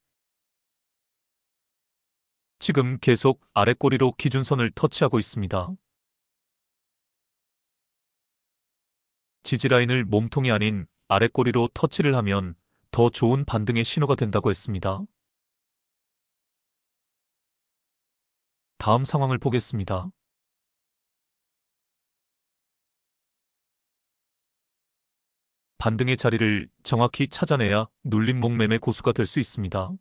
지금 계속 아래 꼬리로 기준선을 터치하고 있습니다. 지지라인을 몸통이 아닌 아래 꼬리로 터치를 하면 더 좋은 반등의 신호가 된다고 했습니다. 다음 상황을 보겠습니다. 반등의 자리를 정확히 찾아내야 눌림목 매매 고수가 될 수 있습니다.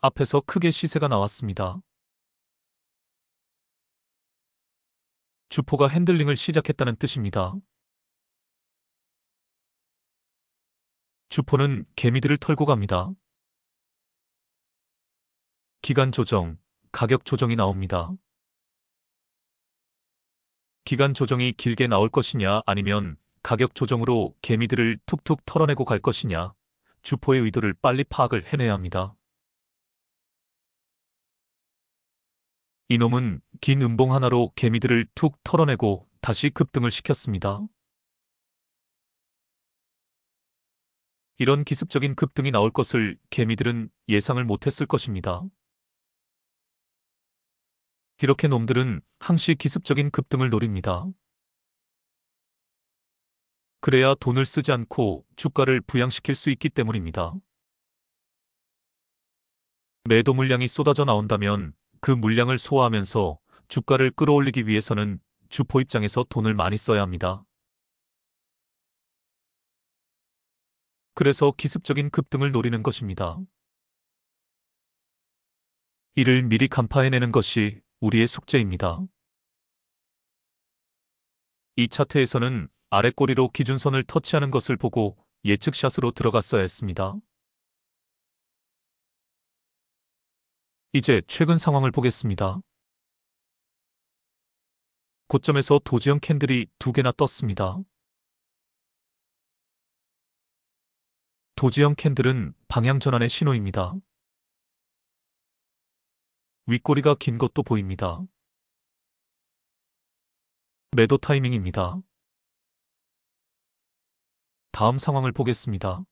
앞에서 크게 시세가 나왔습니다. 주포가 핸들링을 시작했다는 뜻입니다. 주포는 개미들을 털고 갑니다. 기간 조정, 가격 조정이 나옵니다. 기간 조정이 길게 나올 것이냐 아니면 가격 조정으로 개미들을 툭툭 털어내고 갈 것이냐, 주포의 의도를 빨리 파악을 해내야 합니다. 이놈은 긴 음봉 하나로 개미들을 툭 털어내고 다시 급등을 시켰습니다. 이런 기습적인 급등이 나올 것을 개미들은 예상을 못했을 것입니다. 이렇게 놈들은 항시 기습적인 급등을 노립니다. 그래야 돈을 쓰지 않고 주가를 부양시킬 수 있기 때문입니다. 매도 물량이 쏟아져 나온다면 그 물량을 소화하면서 주가를 끌어올리기 위해서는 주포 입장에서 돈을 많이 써야 합니다. 그래서 기습적인 급등을 노리는 것입니다. 이를 미리 간파해내는 것이 우리의 숙제입니다. 이 차트에서는 아래 꼬리로 기준선을 터치하는 것을 보고 예측샷으로 들어갔어야 했습니다. 이제 최근 상황을 보겠습니다. 고점에서 도지형 캔들이 2개나 떴습니다. 도지형 캔들은 방향 전환의 신호입니다. 윗꼬리가 긴 것도 보입니다. 매도 타이밍입니다. 다음 상황을 보겠습니다.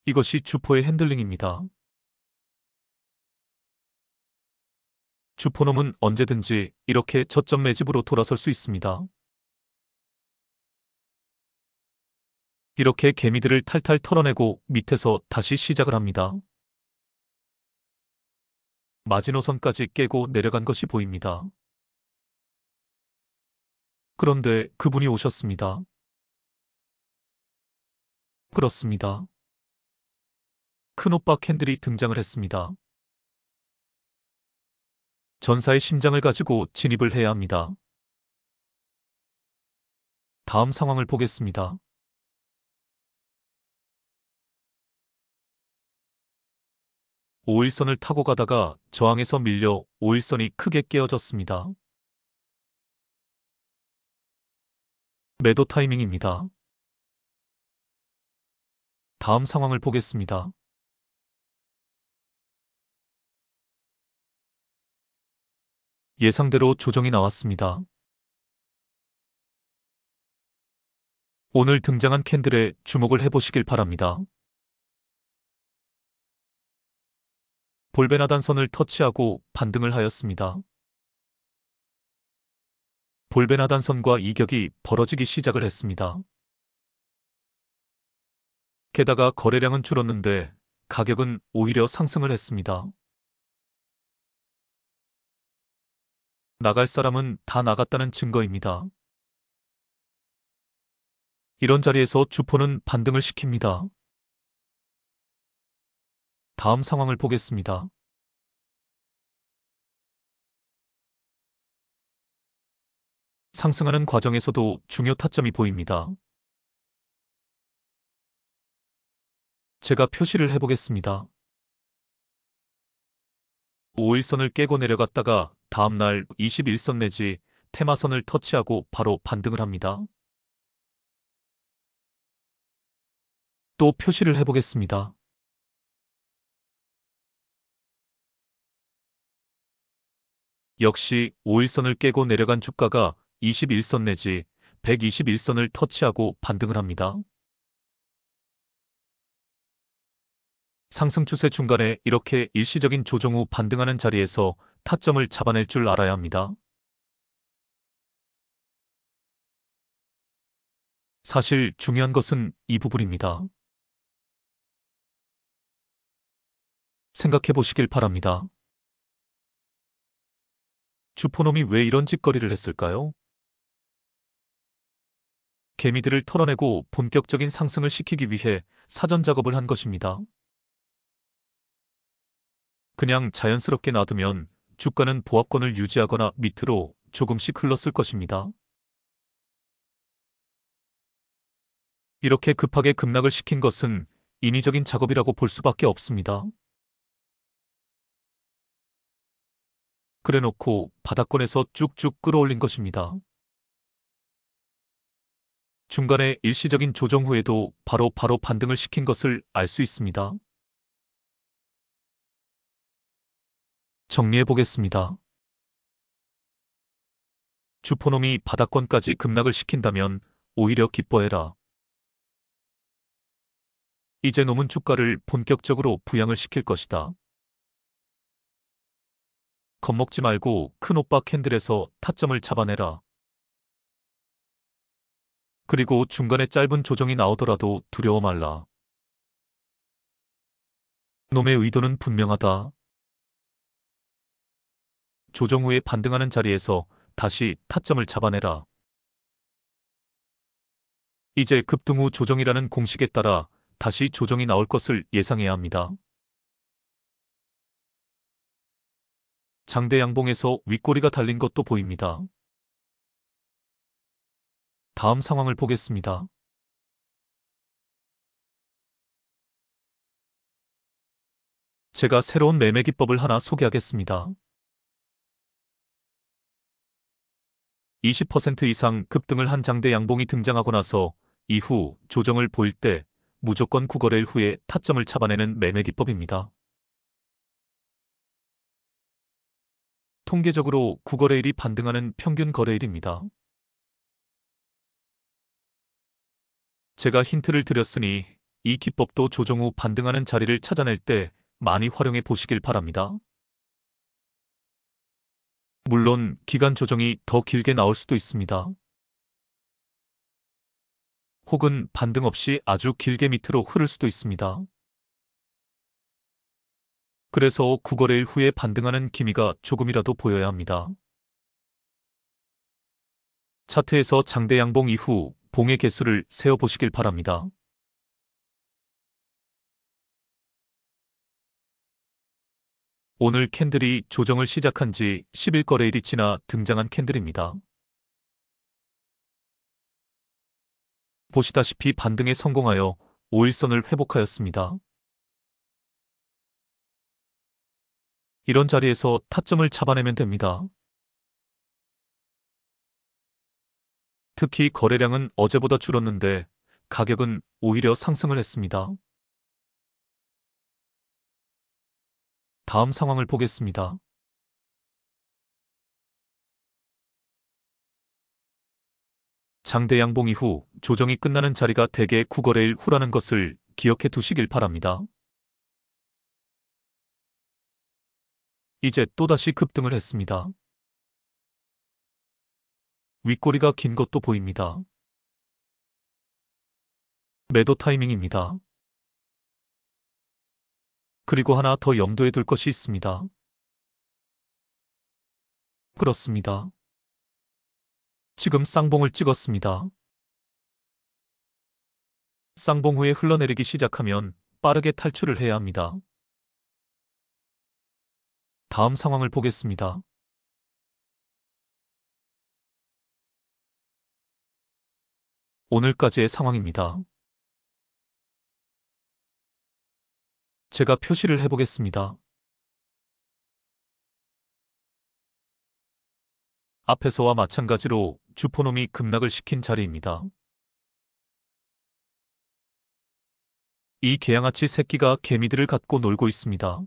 이것이 주포의 핸들링입니다. 주포놈은 언제든지 이렇게 저점 매집으로 돌아설 수 있습니다. 이렇게 개미들을 탈탈 털어내고 밑에서 다시 시작을 합니다. 마지노선까지 깨고 내려간 것이 보입니다. 그런데 그분이 오셨습니다. 그렇습니다. 큰오빠 캔들이 등장을 했습니다. 전사의 심장을 가지고 진입을 해야 합니다. 다음 상황을 보겠습니다. 5일선을 타고 가다가 저항에서 밀려 5일선이 크게 깨어졌습니다. 매도 타이밍입니다. 다음 상황을 보겠습니다. 예상대로 조정이 나왔습니다. 오늘 등장한 캔들에 주목을 해보시길 바랍니다. 볼베나단선을 터치하고 반등을 하였습니다. 볼베나단선과 이격이 벌어지기 시작을 했습니다. 게다가 거래량은 줄었는데 가격은 오히려 상승을 했습니다. 나갈 사람은 다 나갔다는 증거입니다. 이런 자리에서 주포는 반등을 시킵니다. 다음 상황을 보겠습니다. 상승하는 과정에서도 중요 타점이 보입니다. 제가 표시를 해보겠습니다. 5일선을 깨고 내려갔다가 다음날 21선 내지 테마선을 터치하고 바로 반등을 합니다. 또 표시를 해보겠습니다. 역시 5일선을 깨고 내려간 주가가 21선 내지 121선을 터치하고 반등을 합니다. 상승 추세 중간에 이렇게 일시적인 조정 후 반등하는 자리에서 타점을 잡아낼 줄 알아야 합니다. 사실 중요한 것은 이 부분입니다. 생각해 보시길 바랍니다. 주포놈이 왜 이런 짓거리를 했을까요? 개미들을 털어내고 본격적인 상승을 시키기 위해 사전 작업을 한 것입니다. 그냥 자연스럽게 놔두면 주가는 보합권을 유지하거나 밑으로 조금씩 흘렀을 것입니다. 이렇게 급하게 급락을 시킨 것은 인위적인 작업이라고 볼 수밖에 없습니다. 그래놓고 바닥권에서 쭉쭉 끌어올린 것입니다. 중간에 일시적인 조정 후에도 바로 반등을 시킨 것을 알 수 있습니다. 정리해 보겠습니다. 주포놈이 바닥권까지 급락을 시킨다면 오히려 기뻐해라. 이제 놈은 주가를 본격적으로 부양을 시킬 것이다. 겁먹지 말고 큰 오빠 캔들에서 타점을 잡아내라. 그리고 중간에 짧은 조정이 나오더라도 두려워 말라. 놈의 의도는 분명하다. 조정 후에 반등하는 자리에서 다시 타점을 잡아내라. 이제 급등 후 조정이라는 공식에 따라 다시 조정이 나올 것을 예상해야 합니다. 장대 양봉에서 윗꼬리가 달린 것도 보입니다. 다음 상황을 보겠습니다. 제가 새로운 매매 기법을 하나 소개하겠습니다. 20% 이상 급등을 한 장대 양봉이 등장하고 나서 이후 조정을 보일 때 무조건 9거래일 후에 타점을 잡아내는 매매 기법입니다. 통계적으로 9거래일이 반등하는 평균 거래일입니다. 제가 힌트를 드렸으니 이 기법도 조정 후 반등하는 자리를 찾아낼 때 많이 활용해 보시길 바랍니다. 물론 기간 조정이 더 길게 나올 수도 있습니다. 혹은 반등 없이 아주 길게 밑으로 흐를 수도 있습니다. 그래서 9거래일 후에 반등하는 기미가 조금이라도 보여야 합니다. 차트에서 장대 양봉 이후 봉의 개수를 세어보시길 바랍니다. 오늘 캔들이 조정을 시작한 지 10일 거래일이 지나 등장한 캔들입니다. 보시다시피 반등에 성공하여 5일선을 회복하였습니다. 이런 자리에서 타점을 잡아내면 됩니다. 특히 거래량은 어제보다 줄었는데 가격은 오히려 상승을 했습니다. 다음 상황을 보겠습니다. 장대 양봉 이후 조정이 끝나는 자리가 대개 9거래일 후라는 것을 기억해 두시길 바랍니다. 이제 또다시 급등을 했습니다. 윗꼬리가 긴 것도 보입니다. 매도 타이밍입니다. 그리고 하나 더 염두에 둘 것이 있습니다. 그렇습니다. 지금 쌍봉을 찍었습니다. 쌍봉 후에 흘러내리기 시작하면 빠르게 탈출을 해야 합니다. 다음 상황을 보겠습니다. 오늘까지의 상황입니다. 제가 표시를 해보겠습니다. 앞에서와 마찬가지로 주포놈이 급락을 시킨 자리입니다. 이 개양아치 새끼가 개미들을 갖고 놀고 있습니다.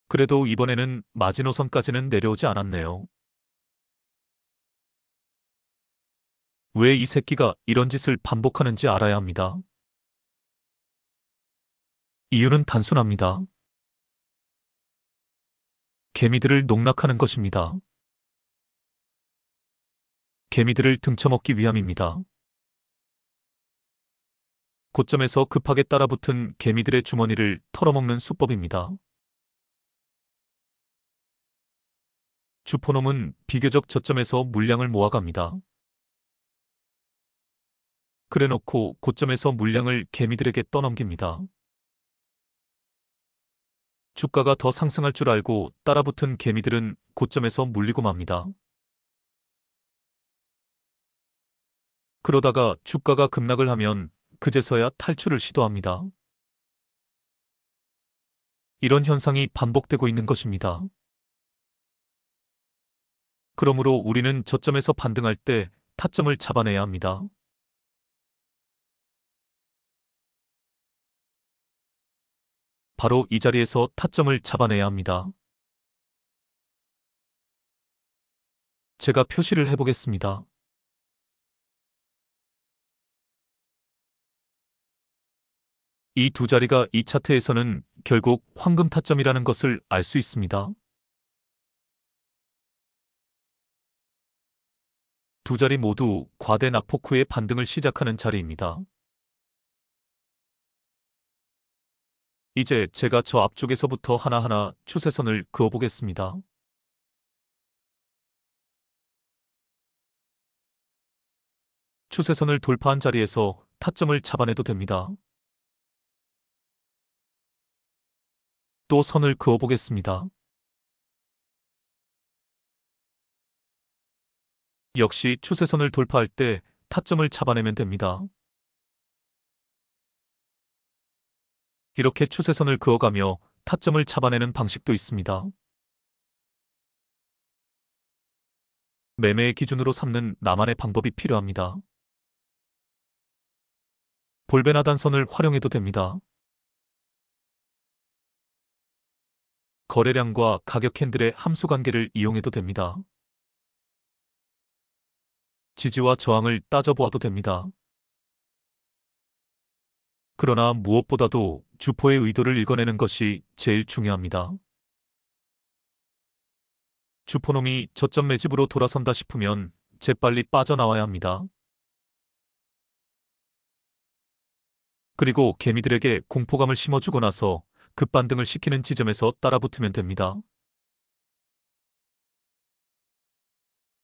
그래도 이번에는 마지노선까지는 내려오지 않았네요. 왜 이 새끼가 이런 짓을 반복하는지 알아야 합니다. 이유는 단순합니다. 개미들을 농락하는 것입니다. 개미들을 등쳐먹기 위함입니다. 고점에서 급하게 따라붙은 개미들의 주머니를 털어먹는 수법입니다. 주포놈은 비교적 저점에서 물량을 모아갑니다. 그래놓고 고점에서 물량을 개미들에게 떠넘깁니다. 주가가 더 상승할 줄 알고 따라붙은 개미들은 고점에서 물리고 맙니다. 그러다가 주가가 급락을 하면 그제서야 탈출을 시도합니다. 이런 현상이 반복되고 있는 것입니다. 그러므로 우리는 저점에서 반등할 때 타점을 잡아내야 합니다. 바로 이 자리에서 타점을 잡아내야 합니다. 제가 표시를 해보겠습니다. 이 두 자리가 이 차트에서는 결국 황금 타점이라는 것을 알 수 있습니다. 두 자리 모두 과대 낙폭 후에 반등을 시작하는 자리입니다. 이제 제가 저 앞쪽에서부터 하나하나 추세선을 그어보겠습니다. 추세선을 돌파한 자리에서 타점을 잡아내도 됩니다. 또 선을 그어보겠습니다. 역시 추세선을 돌파할 때 타점을 잡아내면 됩니다. 이렇게 추세선을 그어가며 타점을 잡아내는 방식도 있습니다. 매매의 기준으로 삼는 나만의 방법이 필요합니다. 볼벤 하단선을 활용해도 됩니다. 거래량과 가격 캔들의 함수 관계를 이용해도 됩니다. 지지와 저항을 따져보아도 됩니다. 그러나 무엇보다도 주포의 의도를 읽어내는 것이 제일 중요합니다. 주포놈이 저점 매집으로 돌아선다 싶으면 재빨리 빠져나와야 합니다. 그리고 개미들에게 공포감을 심어주고 나서 급반등을 시키는 지점에서 따라붙으면 됩니다.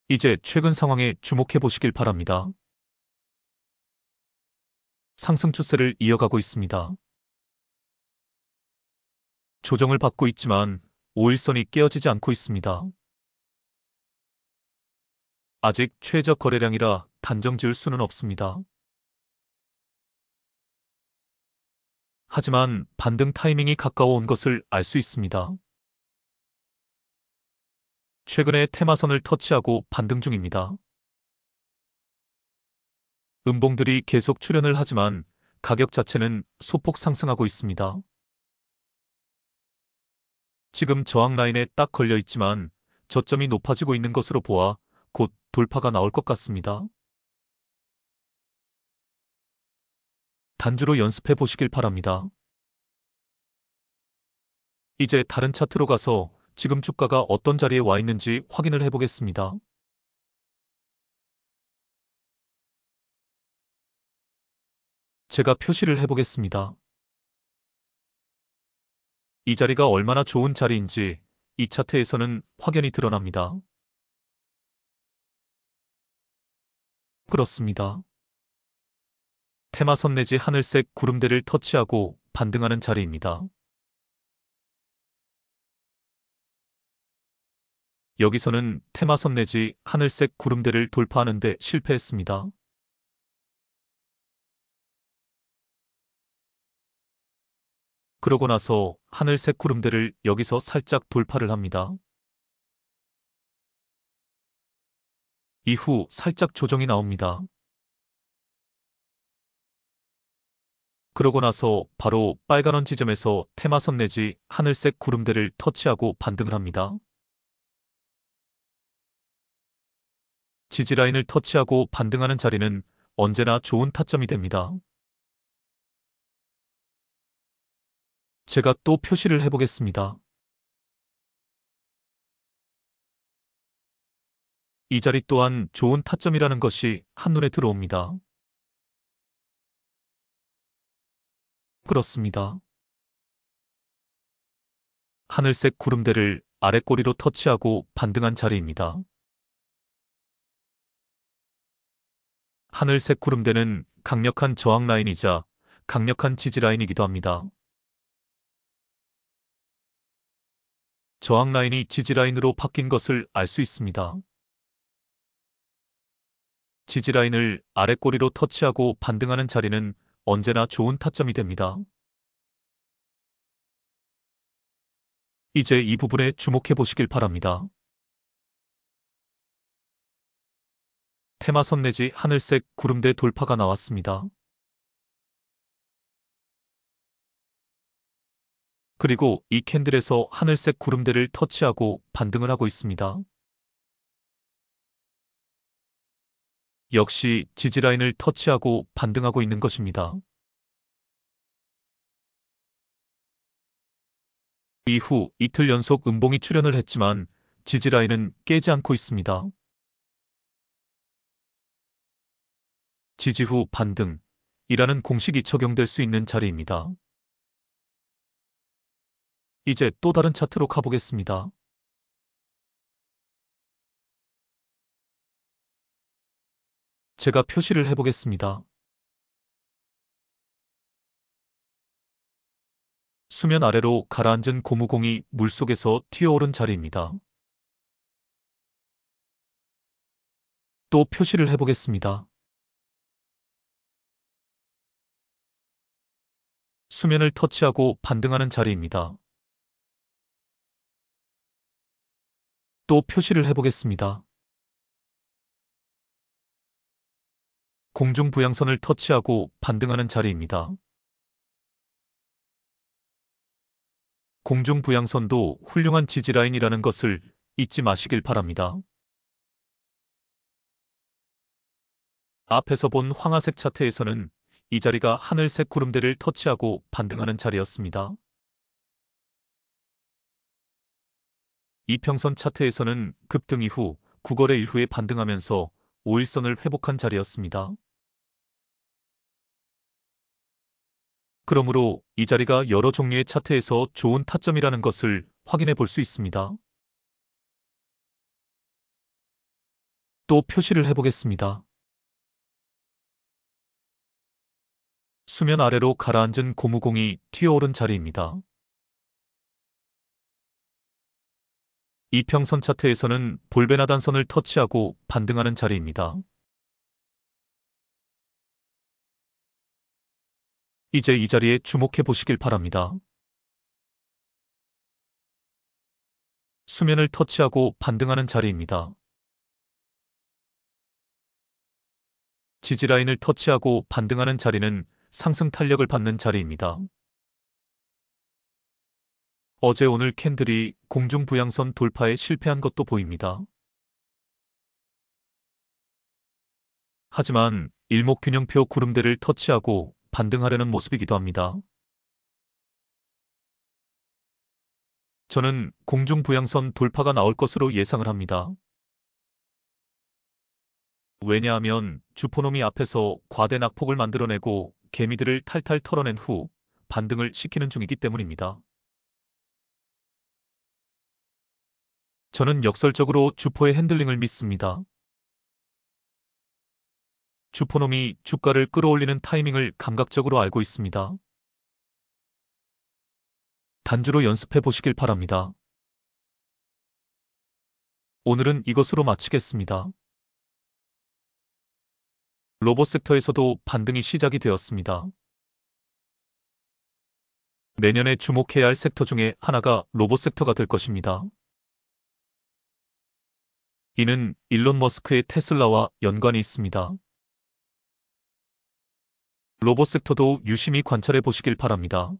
이제 최근 상황에 주목해 보시길 바랍니다. 상승 추세를 이어가고 있습니다. 조정을 받고 있지만 5일선이 깨어지지 않고 있습니다. 아직 최저 거래량이라 단정 지을 수는 없습니다. 하지만 반등 타이밍이 가까워 온 것을 알 수 있습니다. 최근에 테마선을 터치하고 반등 중입니다. 음봉들이 계속 출현을 하지만 가격 자체는 소폭 상승하고 있습니다. 지금 저항 라인에 딱 걸려 있지만 저점이 높아지고 있는 것으로 보아 곧 돌파가 나올 것 같습니다. 단주로 연습해 보시길 바랍니다. 이제 다른 차트로 가서 지금 주가가 어떤 자리에 와 있는지 확인을 해보겠습니다. 제가 표시를 해보겠습니다. 이 자리가 얼마나 좋은 자리인지 이 차트에서는 확연히 드러납니다. 그렇습니다. 테마선 내지 하늘색 구름대를 터치하고 반등하는 자리입니다. 여기서는 테마선 내지 하늘색 구름대를 돌파하는 데 실패했습니다. 그러고 나서 하늘색 구름대를 여기서 살짝 돌파를 합니다. 이후 살짝 조정이 나옵니다. 그러고 나서 바로 빨간원 지점에서 테마선 내지 하늘색 구름대를 터치하고 반등을 합니다. 지지라인을 터치하고 반등하는 자리는 언제나 좋은 타점이 됩니다. 제가 또 표시를 해보겠습니다. 이 자리 또한 좋은 타점이라는 것이 한눈에 들어옵니다. 그렇습니다. 하늘색 구름대를 아래 꼬리로 터치하고 반등한 자리입니다. 하늘색 구름대는 강력한 저항 라인이자 강력한 지지 라인이기도 합니다. 저항 라인이 지지 라인으로 바뀐 것을 알 수 있습니다. 지지 라인을 아래 꼬리로 터치하고 반등하는 자리는 언제나 좋은 타점이 됩니다. 이제 이 부분에 주목해 보시길 바랍니다. 테마선 내지 하늘색 구름대 돌파가 나왔습니다. 그리고 이 캔들에서 하늘색 구름대를 터치하고 반등을 하고 있습니다. 역시 지지라인을 터치하고 반등하고 있는 것입니다. 이후 이틀 연속 음봉이 출현을 했지만 지지라인은 깨지 않고 있습니다. 지지 후 반등이라는 공식이 적용될 수 있는 자리입니다. 이제 또 다른 차트로 가보겠습니다. 제가 표시를 해보겠습니다. 수면 아래로 가라앉은 고무공이 물속에서 튀어오른 자리입니다. 또 표시를 해보겠습니다. 수면을 터치하고 반등하는 자리입니다. 또 표시를 해보겠습니다. 공중 부양선을 터치하고 반등하는 자리입니다. 공중 부양선도 훌륭한 지지라인이라는 것을 잊지 마시길 바랍니다. 앞에서 본 황화색 차트에서는 이 자리가 하늘색 구름대를 터치하고 반등하는 자리였습니다. 이평선 차트에서는 급등 이후 9거래 이후에 반등하면서 5일선을 회복한 자리였습니다. 그러므로 이 자리가 여러 종류의 차트에서 좋은 타점이라는 것을 확인해 볼 수 있습니다. 또 표시를 해보겠습니다. 수면 아래로 가라앉은 고무공이 튀어오른 자리입니다. 이평선 차트에서는 볼베나단선을 터치하고 반등하는 자리입니다. 이제 이 자리에 주목해 보시길 바랍니다. 수면을 터치하고 반등하는 자리입니다. 지지라인을 터치하고 반등하는 자리는 상승 탄력을 받는 자리입니다. 어제 오늘 캔들이 공중 부양선 돌파에 실패한 것도 보입니다. 하지만 일목균형표 구름대를 터치하고 반등하려는 모습이기도 합니다. 저는 공중 부양선 돌파가 나올 것으로 예상을 합니다. 왜냐하면 주포놈이 앞에서 과대 낙폭을 만들어내고 개미들을 탈탈 털어낸 후 반등을 시키는 중이기 때문입니다. 저는 역설적으로 주포의 핸들링을 믿습니다. 주포놈이 주가를 끌어올리는 타이밍을 감각적으로 알고 있습니다. 단주로 연습해 보시길 바랍니다. 오늘은 이것으로 마치겠습니다. 로봇 섹터에서도 반등이 시작이 되었습니다. 내년에 주목해야 할 섹터 중에 하나가 로봇 섹터가 될 것입니다. 이는 일론 머스크의 테슬라와 연관이 있습니다. 로봇 섹터도 유심히 관찰해 보시길 바랍니다.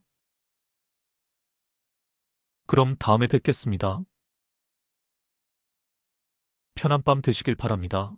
그럼 다음에 뵙겠습니다. 편한 밤 되시길 바랍니다.